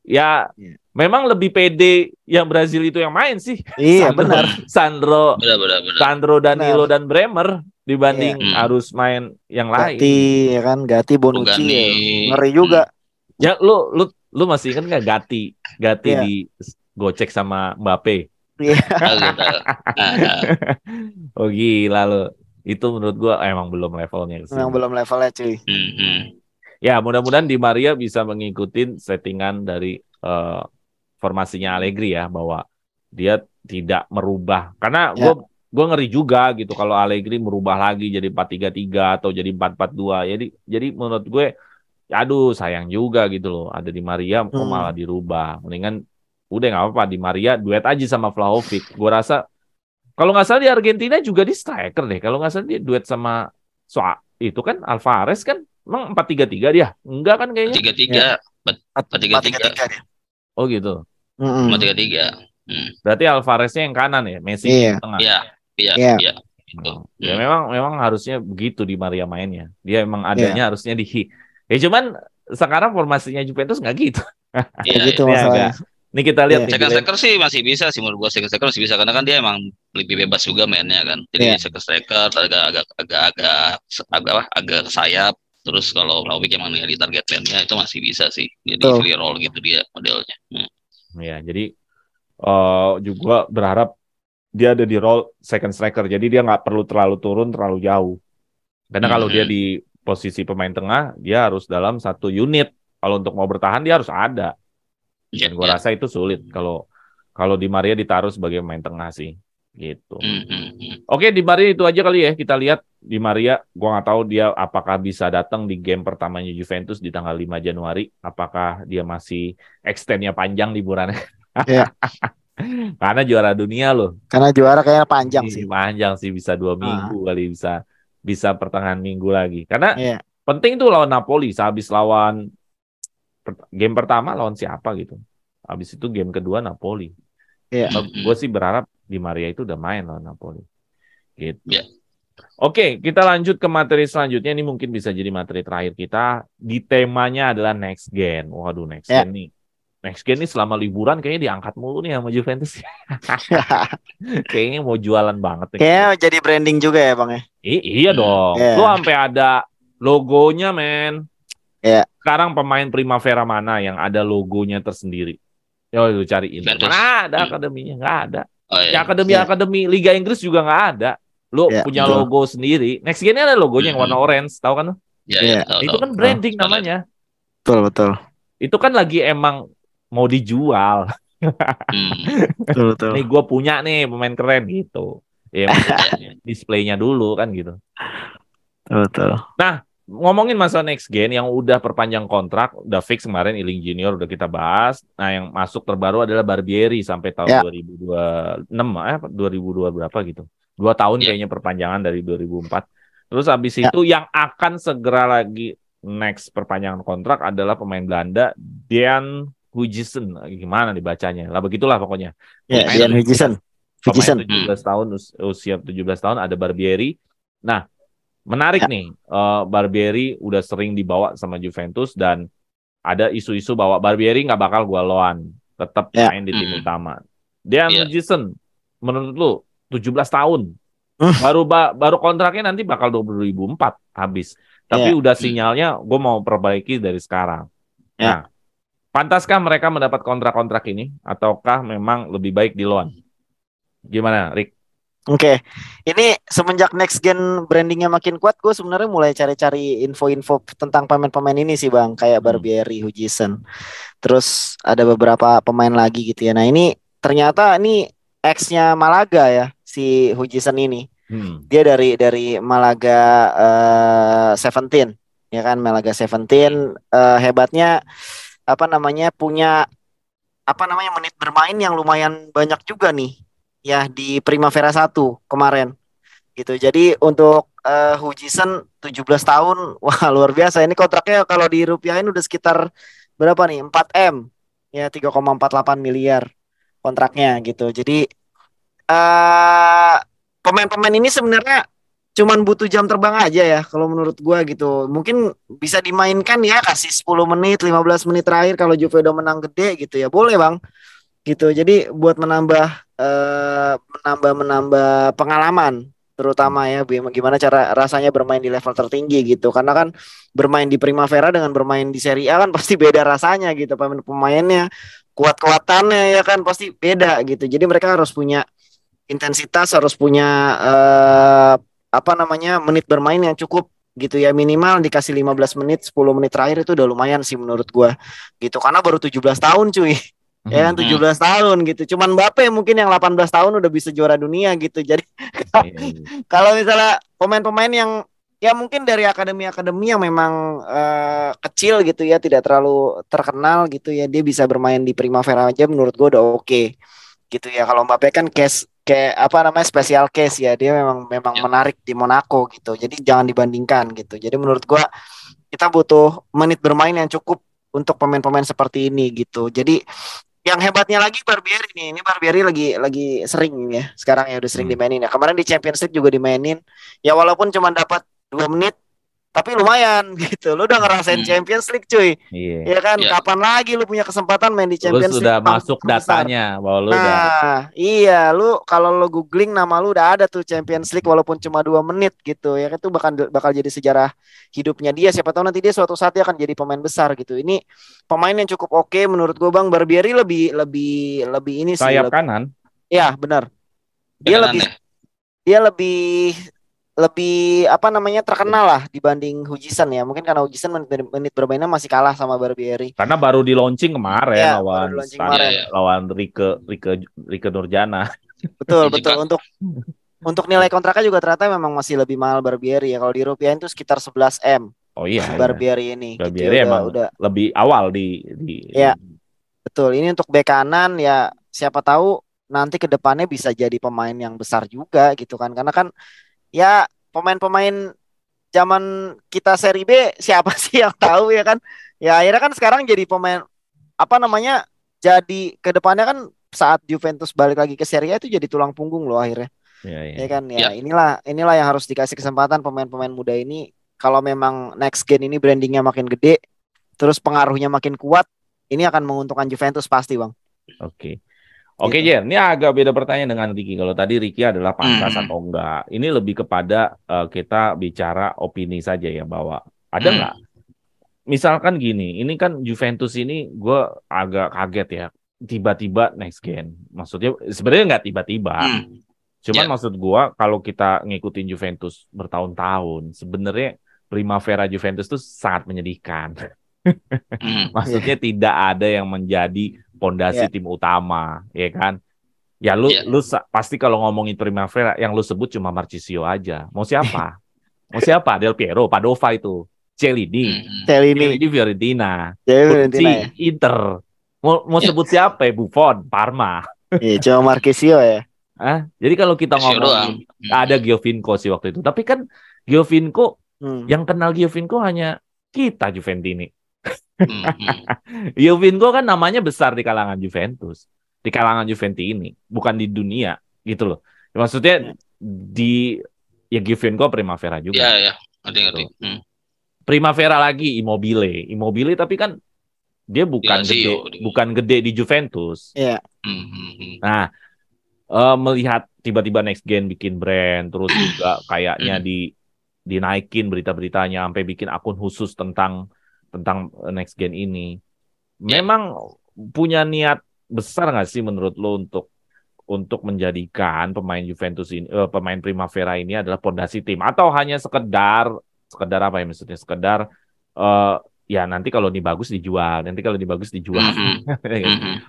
Ya, memang lebih pede yang Brazil itu yang main sih. Iya, benar. Sandro, Danilo dan Bremer dibanding harus main yang lain. Gatti, Bonucci ya. Ngeri juga. Ya, lu masih ingat nggak Gatti di gocek sama Mbappe? Iya. Oh gila lo. Itu menurut gua emang belum levelnya. Emang belum levelnya cuy. Ya mudah-mudahan Di Maria bisa mengikuti settingan dari formasinya Allegri ya, bahwa dia tidak merubah. Karena gue ngeri juga gitu kalau Allegri merubah lagi jadi 4-3-3 atau jadi 4-4-2. Jadi menurut gue, aduh sayang juga gitu loh. Ada Di Maria kok malah dirubah. Mendingan udah nggak apa-apa, Di Maria duet aja sama Vlahovic. Gue rasa kalau nggak salah di Argentina juga di striker deh. Kalau nggak salah dia duet sama itu kan Alvarez kan. Emang 4-3-3 dia? Enggak kan kayaknya? 4-3-3. Oh gitu. 4-3-3. Berarti Alvareznya yang kanan ya, Messi yang tengah. Iya. Ya memang harusnya begitu Di Maria mainnya. Dia emang adanya harusnya di. Ya cuman sekarang formasinya Juventus nggak gitu. Iya gitu masalahnya. Ini kita lihat nih. Second striker sih masih bisa sih menurut gua, second striker masih bisa karena kan dia emang lebih bebas juga mainnya kan. Jadi second striker agak sayap. Terus kalau Vlahovic emang di target man-nya itu masih bisa sih. Jadi clear role gitu dia modelnya. Ya, jadi juga berharap dia ada di role second striker. Jadi dia nggak perlu terlalu turun terlalu jauh. Karena kalau dia di posisi pemain tengah, dia harus dalam satu unit. Kalau untuk mau bertahan dia harus ada. Dan gue rasa itu sulit kalau Di Maria ditaruh sebagai pemain tengah sih. Gitu. Oke, Di Maria itu aja kali ya. Kita lihat Di Maria, gua nggak tahu dia apakah bisa datang di game pertamanya Juventus di tanggal 5 Januari. Apakah dia masih extendnya panjang liburannya? Karena juara dunia loh. Karena juara kayaknya panjang sih. Panjang sih, bisa 2 minggu kali, bisa pertengahan minggu lagi. Karena penting tuh lawan Napoli. Sehabis lawan game pertama lawan siapa gitu. Habis itu game kedua Napoli. Gue sih berharap Di Maria itu udah main lawan Napoli. Gitu. Oke, kita lanjut ke materi selanjutnya. Ini mungkin bisa jadi materi terakhir kita. Di temanya adalah next gen. Waduh, next gen nih. Next gen nih selama liburan kayaknya diangkat mulu nih sama Juventus. Kayaknya mau jualan banget. Kayaknya jadi branding juga ya Bang ya. Iya dong. Lu sampai ada logonya, men. Sekarang pemain Primavera mana yang ada logonya tersendiri? Yo, lu cariin. Mana ada akademinya? Nggak ada. Akademi Liga Inggris juga nggak ada. Lu punya logo sendiri. Next Gen ada logonya yang warna orange, tahu kan? Itu kan branding namanya. Betul. Itu kan lagi emang mau dijual. Betul. Nih gue punya nih pemain keren gitu. Ya displaynya dulu kan gitu. Betul. Nah, ngomongin masalah next gen yang udah perpanjang kontrak, udah fix kemarin Ealing Junior udah kita bahas. Nah, yang masuk terbaru adalah Barbieri sampai tahun 2026 2002 berapa gitu. 2 tahun kayaknya perpanjangan dari 2004. Terus habis itu yang akan segera lagi next perpanjangan kontrak adalah pemain Belanda Dean Huijsen. Gimana dibacanya? Lah begitulah pokoknya. Dean Huijsen. 17 tahun, usia 17 tahun ada Barbieri. Nah, menarik nih, Barbieri udah sering dibawa sama Juventus dan ada isu-isu bahwa Barbieri nggak bakal gua loan, tetap main di tim utama. Dean Huijsen, menurut lu 17 tahun, baru kontraknya nanti bakal 2004 habis. Tapi udah sinyalnya gue mau perbaiki dari sekarang. Nah, pantaskah mereka mendapat kontrak-kontrak ini, ataukah memang lebih baik di loan? Gimana, Rick? Oke, ini semenjak next gen brandingnya makin kuat, gue sebenarnya mulai cari-cari info-info tentang pemain-pemain ini sih Bang, kayak Barbieri, Huijsen, terus ada beberapa pemain lagi gitu ya. Nah ini ternyata ini ex-nya Malaga ya, si Huijsen ini, dia dari Malaga 17, ya kan, Malaga 17, hebatnya punya menit bermain yang lumayan banyak juga nih. Ya di Primavera 1 kemarin gitu. Jadi untuk Huijsen 17 tahun, wah luar biasa. Ini kontraknya kalau dirupiahin udah sekitar berapa nih? 4 M. Ya 3,48 miliar kontraknya gitu. Jadi eh pemain-pemain ini sebenarnya cuman butuh jam terbang aja ya kalau menurut gua gitu. Mungkin bisa dimainkan ya kasih 10 menit, 15 menit terakhir kalau Juve udah menang gede gitu ya. Boleh, Bang. Gitu. Jadi buat menambah pengalaman terutama ya gimana cara rasanya bermain di level tertinggi gitu. Karena kan bermain di Primavera dengan bermain di Serie A kan pasti beda rasanya gitu. Pemain-pemainnya kuat-kuatannya ya kan pasti beda gitu. Jadi mereka harus punya intensitas, harus punya apa namanya menit bermain yang cukup gitu ya, minimal dikasih 15 menit 10 menit terakhir itu udah lumayan sih menurut gua gitu, karena baru 17 tahun cuy. Ya kan 17 tahun gitu. Cuman Mbappe mungkin yang 18 tahun udah bisa juara dunia gitu. Jadi kalau misalnya pemain-pemain yang ya mungkin dari akademi-akademi yang memang kecil gitu ya, tidak terlalu terkenal gitu ya, dia bisa bermain di Primavera aja menurut gua udah oke gitu ya. Kalau Mbappe kan case kayak apa namanya special case ya, dia memang memang Ya. menarik di Monaco gitu. Jadi jangan dibandingkan gitu. Jadi menurut gua kita butuh menit bermain yang cukup untuk pemain-pemain seperti ini gitu. Jadi yang hebatnya lagi Barbieri nih. Ini Barbieri lagi sering ya. Sekarang ya udah sering dimainin ya. Kemarin di Champions League juga dimainin. Ya walaupun cuma dapat 2 menit tapi lumayan gitu. Lu udah ngerasain Champions League cuy. Iya. Ya kan, Ya. kapan lagi lu punya kesempatan main di Lu Champions League sudah masuk besar. datanya bahwa lu udah. Nah, iya, lu kalau lu googling nama lu udah ada tuh Champions League walaupun cuma 2 menit gitu ya kan, itu bakal bakal jadi sejarah hidupnya dia. Siapa tahu nanti dia suatu saat dia akan jadi pemain besar gitu. Ini pemain yang cukup oke menurut gua Bang. Barbieri lebih lebih lebih ini sih. Sayap kanan. Ya, benar. Ya Dia kanan lebih ya. dia lebih lebih apa namanya terkenal lah dibanding Hujison ya. Mungkin karena Hujison menit bermainnya masih kalah sama Barbieri. Karena baru di launching kemarin Ya, baru lawan di launching kemarin. lawan Rike Nurjana. Betul, Di betul. Jepang. Untuk nilai kontraknya juga ternyata memang masih lebih mahal Barbieri ya. Kalau di rupiah itu sekitar 11 M. Oh iya, Si iya. Barbieri ini gitu Barbieri ya, emang udah lebih awal di ya, betul. Ini untuk bek kanan ya, siapa tahu nanti ke depannya bisa jadi pemain yang besar juga gitu kan. Karena kan ya pemain-pemain zaman kita seri B siapa sih yang tahu ya kan? Ya akhirnya kan sekarang jadi pemain apa namanya? Jadi ke depannya kan saat Juventus balik lagi ke Serie A itu jadi tulang punggung loh akhirnya. ya, Ya ya. kan ya, Ya. inilah yang harus dikasih kesempatan pemain-pemain muda ini. Kalau memang next gen ini brandingnya makin gede, terus pengaruhnya makin kuat, ini akan menguntungkan Juventus pasti, Bang. Oke. Oke, Gitu. Jer. Ini agak beda pertanyaan dengan Ricky. Kalau tadi Ricky adalah pantas atau enggak. Ini lebih kepada kita bicara opini saja ya, bahwa ada nggak? Misalkan gini, ini kan Juventus ini gue agak kaget ya. Tiba-tiba next gen. Maksudnya sebenarnya nggak tiba-tiba. Cuman maksud gua kalau kita ngikutin Juventus bertahun-tahun, sebenarnya Primavera Juventus itu sangat menyedihkan. Maksudnya tidak ada yang menjadi pondasi tim utama, ya kan? Ya lu pasti kalau ngomongin Primavera yang lu sebut cuma Marchisio aja. Mau siapa? Mau siapa? Del Piero, Padova itu, Chiellini, Fiorentina, Bonucci, Inter. Mau sebut siapa ya? Buffon, Parma. Iya, cuma Marchisio ya. Jadi kalau kita ngomongin ada Giovinco sih waktu itu, tapi kan Giovinco yang kenal Giovinco hanya kita Juventini. Giovinco kan namanya besar di kalangan Juventus, di kalangan Juventini, bukan di dunia gitu loh. Maksudnya ya Giovinco Primavera juga. Iya, ngerti. Primavera lagi Immobile tapi kan dia bukan gede di Juventus. Iya. Nah, melihat tiba-tiba next gen bikin brand, terus juga kayaknya dinaikin berita-beritanya sampai bikin akun khusus tentang next gen ini. Memang punya niat besar nggak sih menurut lo untuk menjadikan pemain Juventus ini, pemain Primavera ini adalah pondasi tim, atau hanya sekedar apa ya maksudnya? Sekedar ya nanti kalau ini bagus dijual,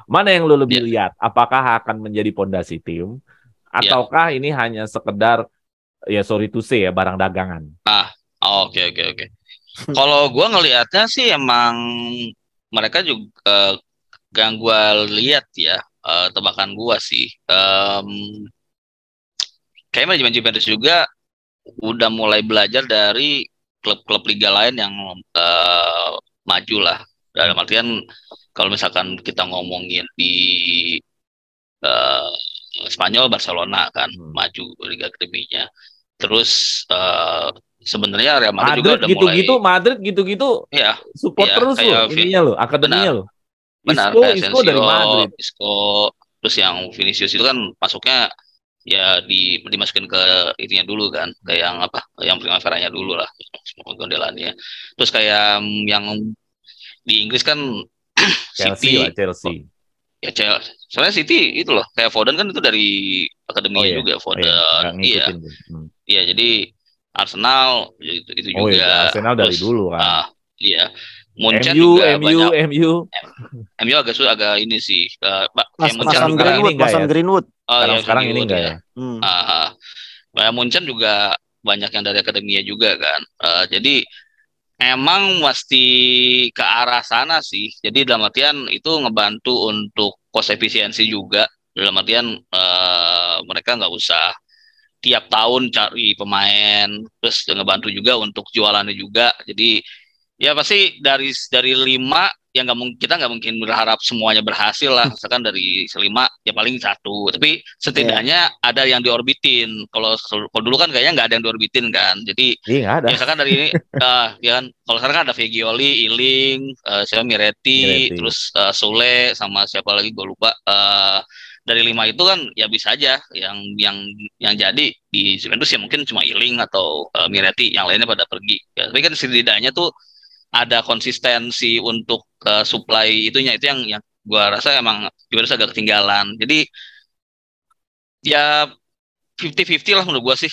Mana yang lu lebih lihat? Apakah akan menjadi pondasi tim, ataukah ini hanya sekedar ya sorry to say ya barang dagangan? Oke. Kalau gue ngelihatnya sih emang mereka juga yang gue lihat ya, tebakan gue sih, kayaknya manajemen Juventus juga udah mulai belajar dari klub-klub liga lain yang maju lah. Dalam artian kalau misalkan kita ngomongin di Spanyol, Barcelona kan maju Liga Akademinya. Terus sebenarnya Real Madrid juga udah Madrid gitu-gitu ya, support ya, terus loh ininya loh, akademinya loh. Benar, Isco dari Madrid. Isco, terus yang Vinicius itu kan masuknya ya dimasukin ke itunya dulu kan, kayak yang apa, yang Primavera-nya dulu lah, gondelannya. Terus kayak yang di Inggris kan Chelsea. Ya soalnya City itu loh, kayak Foden kan itu dari akademinya juga Foden. Iya, jadi Arsenal itu juga. Iya, Arsenal dari dulu kan. Iya. Munchen juga MU agak ini sih. Mason Greenwood. Sekarang ini enggak ya. Munchen juga banyak yang dari akademinya juga kan. Jadi emang mesti ke arah sana sih. Jadi dalam artian itu ngebantu untuk cost efisiensi juga. Dalam artian mereka nggak usah tiap tahun cari pemain, terus ngebantu juga untuk jualannya juga. Jadi ya pasti dari 5 yang kita nggak mungkin berharap semuanya berhasil lah. Misalkan dari 5 ya paling 1, tapi setidaknya ada yang diorbitin. Kalau dulu kan kayaknya nggak ada yang diorbitin kan. Jadi ya misalkan dari ini ya kan, kalau sekarang kan ada Fagioli, Iling, siapa Miretti, terus Sule sama siapa lagi gue lupa. Dari 5 itu kan ya bisa aja yang jadi di Juventus ya mungkin cuma Iling atau Miretti, yang lainnya pada pergi. Ya, tapi kan setidaknya tuh ada konsistensi untuk supply itunya, itu yang gua rasa emang Juventus agak ketinggalan. Jadi ya 50-50 lah menurut gua sih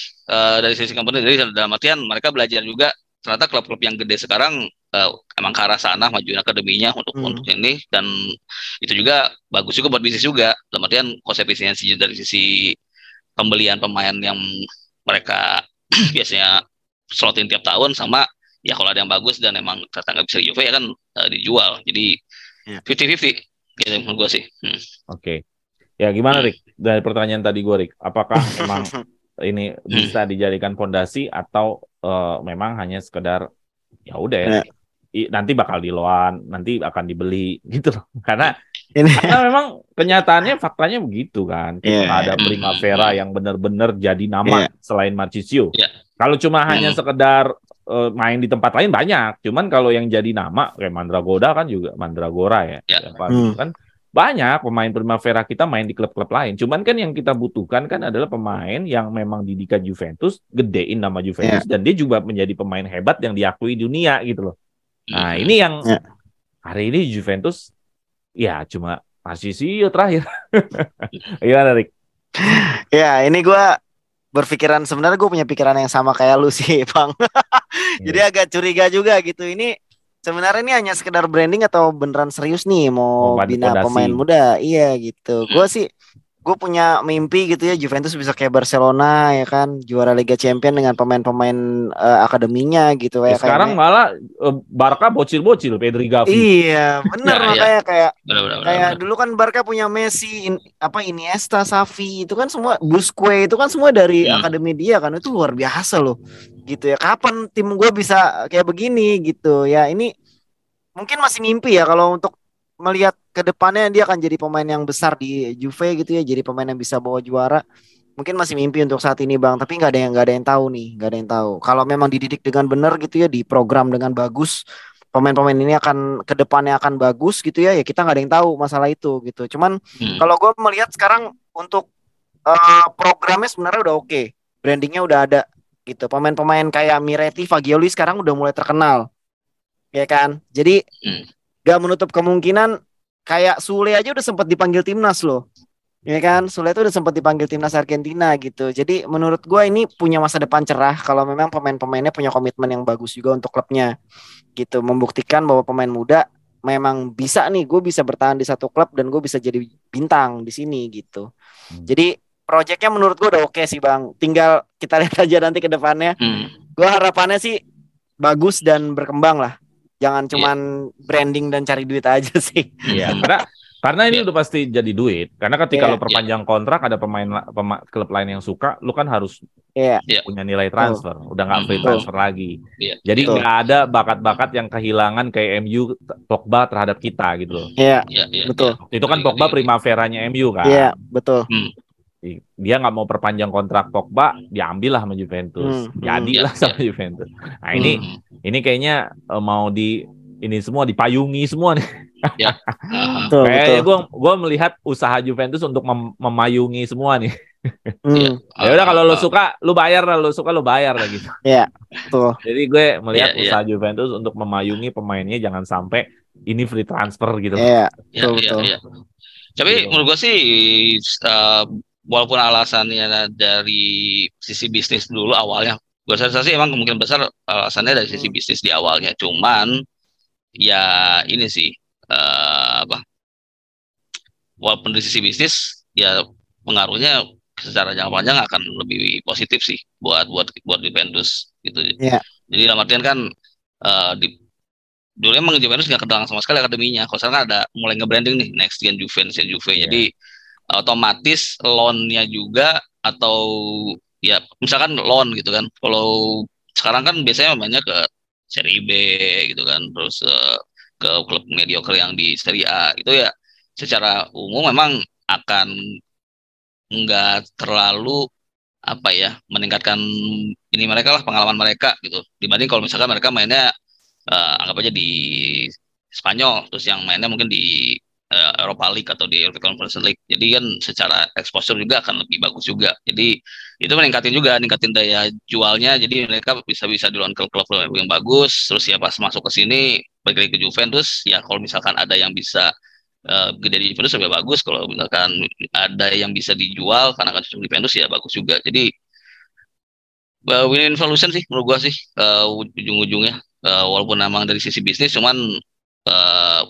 dari sisi company. Jadi dalam artian mereka belajar juga, ternyata klub-klub yang gede sekarang emang ke arah sana majuin akademinya untuk ini, dan itu juga bagus juga buat bisnis juga. Dalam artian cost efisiensi dari sisi pembelian pemain yang mereka biasanya slotin tiap tahun, sama ya kalau ada yang bagus dan emang ternyata nggak bisa di Juve ya kan dijual. Jadi 50-50 gitu menurut gue sih. Oke. Ya gimana Rick? Dari pertanyaan tadi gue Rick, apakah memang ini bisa dijadikan fondasi atau memang hanya sekedar ya udah ya, nanti bakal diloan, nanti akan dibeli gitu loh. Karena memang kenyataannya faktanya begitu kan. Kita ada Primavera yang benar-benar jadi nama selain Marchisio. Kalau cuma hanya sekedar main di tempat lain banyak, cuman kalau yang jadi nama kayak Mandragora kan banyak pemain Primavera kita main di klub-klub lain. Cuman kan yang kita butuhkan kan adalah pemain yang memang didikan Juventus, gedein nama Juventus, dan dia juga menjadi pemain hebat yang diakui dunia gitu loh. Nah ini yang hari ini Juventus ya cuma Marchisio terakhir. Gimana Rick? Ya ini gue berpikiran, sebenarnya gue punya pikiran yang sama kayak lu sih Bang. Jadi agak curiga juga gitu. Ini sebenarnya ini hanya sekedar branding atau beneran serius nih mau bina pemain muda? Iya gitu. Gue punya mimpi gitu ya, Juventus bisa kayak Barcelona ya kan, juara Liga Champions dengan pemain-pemain akademinya gitu ya. Sekarang malah Barca bocil-bocil Pedri, Gavi. Iya, benar makanya kayak dulu kan Barca punya Messi, Iniesta, Xavi, itu kan semua, Busquets itu kan semua dari akademi dia kan, itu luar biasa loh. Gitu ya. Kapan tim gue bisa kayak begini gitu ya. Ini mungkin masih mimpi ya kalau untuk melihat ke depannya dia akan jadi pemain yang besar di Juve gitu ya, jadi pemain yang bisa bawa juara. Mungkin masih mimpi untuk saat ini Bang, tapi nggak ada yang tahu nih, nggak ada yang tahu. Kalau memang dididik dengan benar gitu ya, diprogram dengan bagus, pemain-pemain ini akan ke depannya akan bagus gitu ya, ya kita nggak ada yang tahu masalah itu gitu. Cuman kalau gue melihat sekarang untuk programnya sebenarnya udah oke, brandingnya udah ada gitu. Pemain-pemain kayak Miretti, Fagioli sekarang udah mulai terkenal, ya kan. Jadi gak menutup kemungkinan kayak Sule aja udah sempat dipanggil timnas loh, ya kan. Sule itu udah sempat dipanggil timnas Argentina gitu. Jadi menurut gue ini punya masa depan cerah kalau memang pemain-pemainnya punya komitmen yang bagus juga untuk klubnya gitu, membuktikan bahwa pemain muda memang bisa nih, gue bisa bertahan di satu klub dan gue bisa jadi bintang di sini gitu. Jadi proyeknya menurut gue udah oke sih Bang, tinggal kita lihat aja nanti ke depannya. Gue harapannya sih bagus dan berkembang lah. Jangan cuman branding dan cari duit aja sih. Iya, karena Karena ini udah pasti jadi duit. Karena ketika Iya. lo perpanjang kontrak, ada klub lain yang suka, lo kan harus Iya. punya nilai transfer. Udah nggak free transfer lagi. Jadi Betul. nggak ada bakat-bakat yang kehilangan kayak MU Pogba terhadap kita gitu loh. Iya. Betul. Itu kan Pogba primaveranya MU kan. Iya, betul. Dia nggak mau perpanjang kontrak Pogba, diambil lah sama Juventus. Jadilah sama Juventus. Nah ini kayaknya mau ini semua dipayungi semua nih. Kayaknya gue melihat usaha Juventus untuk memayungi semua nih. Ya udah kalau lo suka, lo bayar lah. Lo suka lo bayar lah gitu. Iya, betul. Jadi gue melihat usaha Juventus untuk memayungi pemainnya jangan sampai ini free transfer gitu. Iya, betul. Tapi menurut gue sih walaupun alasannya dari sisi bisnis dulu awalnya, gue rasa sih emang kemungkinan besar alasannya dari sisi bisnis di awalnya. Cuman ya ini sih walaupun dari sisi bisnis ya pengaruhnya secara jangka panjang akan lebih positif sih buat Juventus gitu. Jadi dalam artian kan dulu emang Juventus nggak kedalang sama sekali akademinya. Kalau sekarang kan ada mulai nge-branding nih next gen Juve. Jadi otomatis loan-nya juga atau ya misalkan loan gitu kan. Kalau sekarang kan biasanya mainnya ke Serie B gitu kan, terus ke klub mediocre yang di Serie A itu ya secara umum memang akan nggak terlalu meningkatkan ini mereka lah, pengalaman mereka gitu, dibanding kalau misalkan mereka mainnya anggap aja di Spanyol, terus yang mainnya mungkin di Europa League atau di Europa Conference League. Jadi kan secara exposure juga akan lebih bagus juga. Jadi itu ningkatin daya jualnya. Jadi mereka bisa di loan ke klub yang bagus. Terus ya pas masuk ke sini balik lagi ke Juventus, ya kalau misalkan ada yang bisa gede di Juventus lebih bagus. Kalau misalkan ada yang bisa dijual karena kan cocok di Juventus ya bagus juga. Jadi win-win solution sih menurut gua sih ujung-ujungnya. Walaupun memang dari sisi bisnis, cuman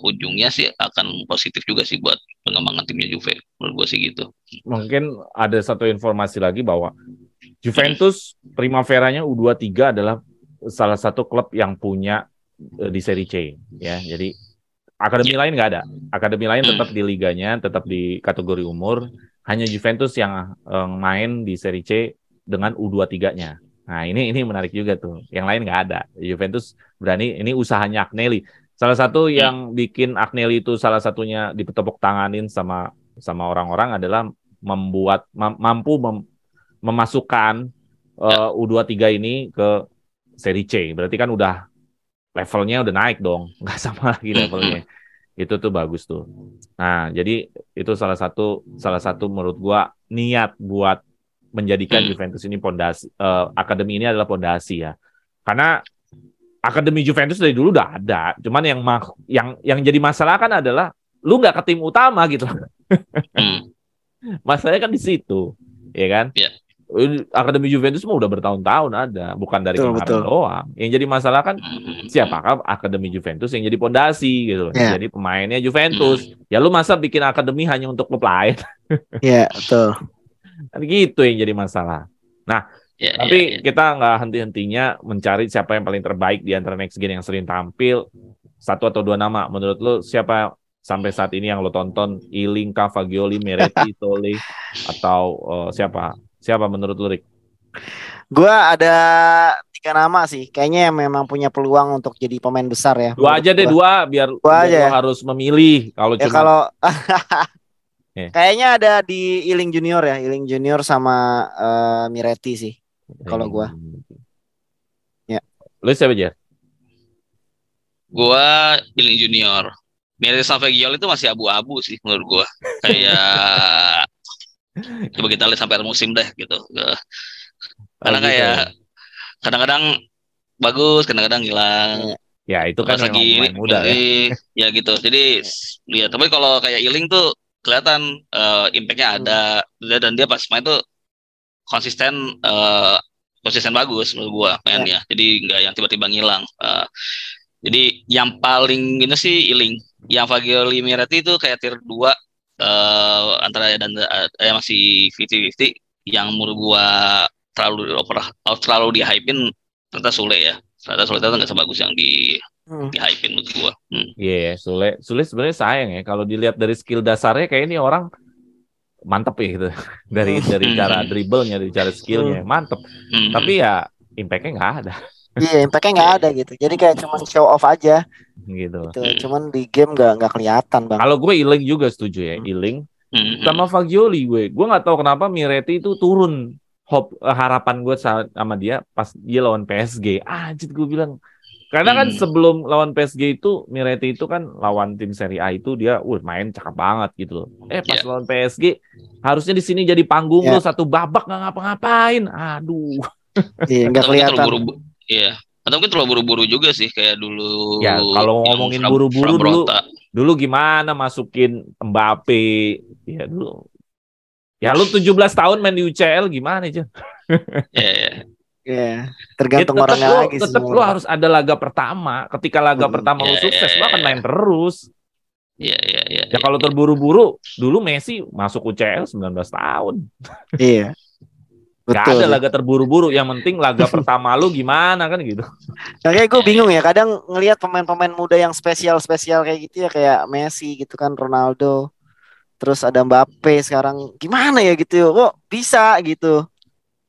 ujungnya sih akan positif juga sih buat pengembangan timnya Juve. Menurut gue sih gitu. Mungkin ada satu informasi lagi bahwa Juventus Primaveranya U23 adalah salah satu klub yang punya di Serie C ya. Jadi akademi lain nggak ada. Akademi lain tetap di liganya, tetap di kategori umur. Hanya Juventus yang main di Serie C dengan U23-nya. Nah, ini menarik juga tuh. Yang lain nggak ada. Juventus berani, ini usahanya Agnelli. Salah satu yang bikin Agnelli itu salah satunya ditepuk tanganin sama orang-orang adalah mampu memasukkan U23 ini ke Serie C. Berarti kan udah levelnya udah naik dong. Nggak sama lagi levelnya. Itu tuh bagus tuh. Nah, jadi itu salah satu menurut gua niat buat menjadikan Juventus ini pondasi, akademi ini adalah pondasi ya. Karena akademi Juventus dari dulu udah ada, cuman yang jadi masalah kan adalah lu nggak ke tim utama gitu. Masalahnya kan di situ, ya kan? Akademi Juventus mah udah bertahun-tahun ada, bukan dari kemarin doang. Yang jadi masalah kan siapakah akademi Juventus yang jadi pondasi gitu. Jadi pemainnya Juventus. Ya lu masa bikin akademi hanya untuk klub lain? Iya, betul. Kan gitu yang jadi masalah. Nah, tapi kita nggak henti-hentinya mencari siapa yang paling terbaik di antara next gen yang sering tampil. 1 atau 2 nama. Menurut lo siapa sampai saat ini yang lo tonton? Iling, Fagioli, Miretti, Sole, atau siapa? Siapa menurut lo, Rick? Gue ada 3 nama sih. Kayaknya yang memang punya peluang untuk jadi pemain besar ya. 2 aja deh, 2 biar lo harus memilih. Kalau kayaknya ada di Iling Junior ya. Iling Junior sama Miretti sih. Kalau gue. Ya. Lu siapa aja? Gua Iling Junior. Miretti sama Fagioli itu masih abu-abu sih menurut gua. Kayak coba kita lihat sampai musim deh gitu. Karena kayak kadang-kadang bagus, kadang-kadang hilang. Ya itu kan lagi pemain muda ya gitu. Jadi lihat, tapi kalau kayak Iling tuh kelihatan impact-nya ada, dan dia pas main tuh konsisten bagus menurut gua mainnya. Jadi nggak yang tiba-tiba ngilang. Jadi yang paling ini sih Iling. Yang Fagioli, Miretti itu kayak tier 2 antara dan masih 50-50. Yang menurut gua terlalu di hype-in ternyata Sule ya. Ternyata Sule itu nggak sebagus yang di Di-hype-in menurut gua. Iya, Sule sebenarnya sayang ya kalau dilihat dari skill dasarnya kayak ini orang mantep ya gitu. dari cara dribblenya, dari cara skillnya mantep. Tapi ya impact-nya nggak ada. Iya, impact-nya nggak ada gitu. Jadi kayak cuma show off aja. Gitu. Cuman di game nggak kelihatan bang. Kalau gue Iling juga setuju ya, Iling sama Fagioli gue nggak tahu kenapa Miretti itu turun harapan gue sama dia pas dia lawan PSG. Anjir gue bilang. Karena kan sebelum lawan PSG itu Miretti itu kan lawan tim Serie A itu dia main cakep banget gitu loh. Pas lawan PSG harusnya di sini jadi panggung lo satu babak nggak ngapa-ngapain. Aduh. Iya, nggak kelihatan. Iya. Atau mungkin terlalu buru-buru juga sih kayak dulu. Ya, kalau ngomongin buru-buru dulu gimana masukin Mbappe ya dulu. Ya lu 17 tahun main di UCL gimana aja? Iya, tergantung orangnya lagi. Tetap lu harus ada laga pertama. Ketika laga pertama lu sukses, lu akan main terus. Iya. Ya kalau terburu-buru, dulu Messi masuk UCL 19 tahun. Iya. Gak ada laga terburu-buru. Yang penting laga pertama lu gimana kan gitu. Kayak gue bingung ya. Kadang ngelihat pemain-pemain muda yang spesial-spesial kayak gitu ya, kayak Messi gitu kan, Ronaldo. Terus ada Mbappe sekarang. Gimana ya gitu? Kok bisa gitu?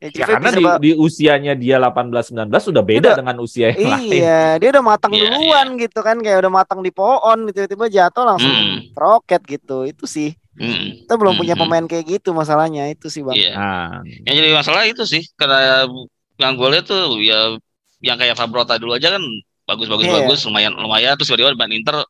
Ya, karena di usianya dia 18-19 sudah beda dengan usia yang lain. Iya, dia udah matang duluan gitu kan, kayak udah matang di pohon, tiba-tiba jatuh langsung roket gitu. Itu sih. Kita belum punya pemain kayak gitu masalahnya, itu sih bang. Iya. Yang jadi masalah itu sih, karena yang gue lihat tuh ya yang kayak Fabrota dulu aja kan bagus, lumayan terus tiba-tiba ban Inter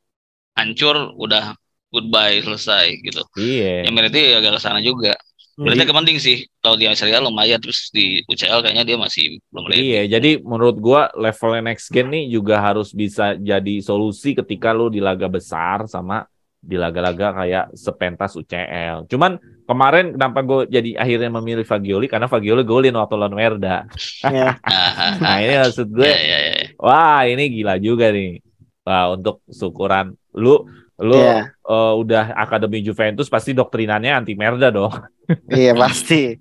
hancur, udah goodbye selesai gitu. Iya. Yang berarti agak kesana juga. Berarti penting sih kalau dia Serie A lumayan, terus di UCL kayaknya dia masih belum ready. Iya, jadi menurut gua levelnya next gen nih juga harus bisa jadi solusi ketika lu di laga besar sama di laga-laga kayak sepentas UCL. Cuman kemarin kenapa gue jadi akhirnya memilih Fagioli karena Fagioli golin waktu lawan Werder. Nah ini maksud gue, wah ini gila juga nih. Wah, untuk syukuran lu udah akademi Juventus pasti doktrinannya anti Merda dong. Iya pasti.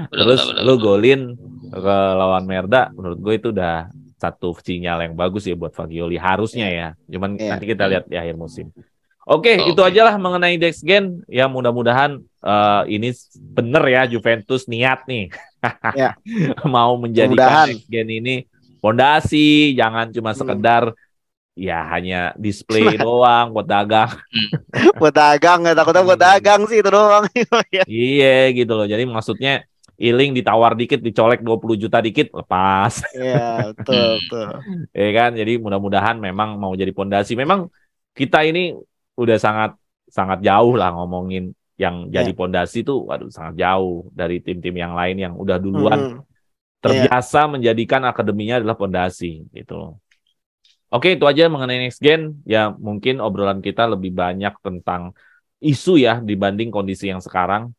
Terus lu golin ke lawan Merda, menurut gue itu udah satu sinyal yang bagus ya buat Fagioli harusnya ya. Cuman nanti kita lihat di akhir musim. Oke, itu aja lah mengenai next gen. Ya mudah-mudahan ini bener ya Juventus niat nih mau menjadikan next gen ini fondasi, jangan cuma sekedar ya hanya display doang buat dagang. Buat dagang, nggak takutnya buat dagang sih itu doang. Iya gitu loh. Jadi maksudnya Iling ditawar dikit, dicolek 20 juta dikit, lepas. Iya, betul. Ya kan, jadi mudah-mudahan memang mau jadi fondasi. Memang kita ini udah sangat jauh lah ngomongin yang jadi fondasi tuh, waduh sangat jauh dari tim-tim yang lain yang udah duluan terbiasa menjadikan akademinya adalah fondasi gitu loh. Oke, itu aja mengenai next gen. Ya mungkin obrolan kita lebih banyak tentang isu ya dibanding kondisi yang sekarang.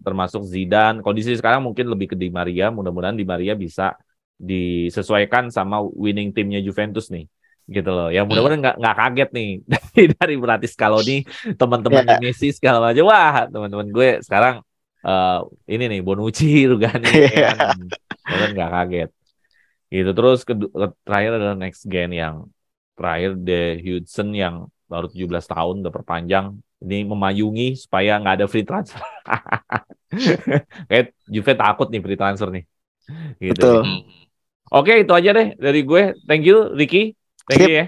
Termasuk Zidane. Kondisi sekarang mungkin lebih ke Di Maria. Mudah-mudahan Di Maria bisa disesuaikan sama winning timnya Juventus nih. Gitu loh. Ya mudah-mudahan nggak kaget nih dari berarti Scaloni, teman-teman Messi segala macam. Wah, teman-teman gue sekarang ini nih Bonucci, Rugani. Mudah-mudahan nggak kaget. Gitu. Terus terakhir adalah next gen yang terakhir The Hudson yang baru 17 tahun udah perpanjang. Ini memayungi supaya nggak ada free transfer. Kayak Juve takut nih free transfer nih. Gitu. Betul. Oke, itu aja deh dari gue. Thank you Ricky. Thank you ya.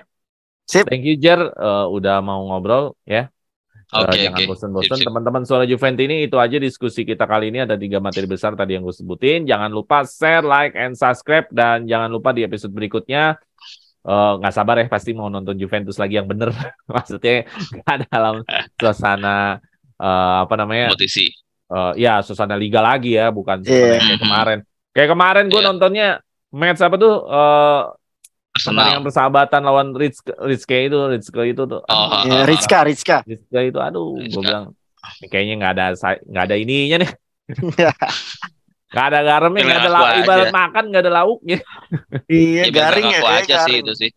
Sip. Thank you Jer udah mau ngobrol ya. Jangan bosan-bosan. Teman-teman Suara Juventus ini itu aja diskusi kita kali ini. Ada 3 materi besar tadi yang gue sebutin. Jangan lupa share, like, and subscribe. Dan jangan lupa di episode berikutnya nggak sabar ya pasti mau nonton Juventus lagi yang bener. Maksudnya nggak dalam suasana apa namanya? Kompetisi. Ya suasana liga lagi ya, bukan kayak kemarin. Kayak kemarin gue nontonnya match apa tuh? Pertandingan persahabatan lawan Rizke itu tuh. Rizka itu aduh, gue bilang kayaknya nggak ada ininya nih. Nggak ada garamnya, nggak ada lauk, ibarat makan nggak ada lauknya. Iya, garing ya aja sih itu sih.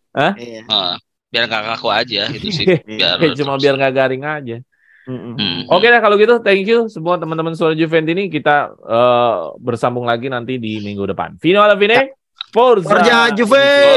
Biar nggak kaku aja itu sih. Cuma biar nggak garing aja. Oke deh kalau gitu, thank you semua teman-teman Suara Juventus ini. Kita bersambung lagi nanti di minggu depan. Fino alla fine. Forza Juve.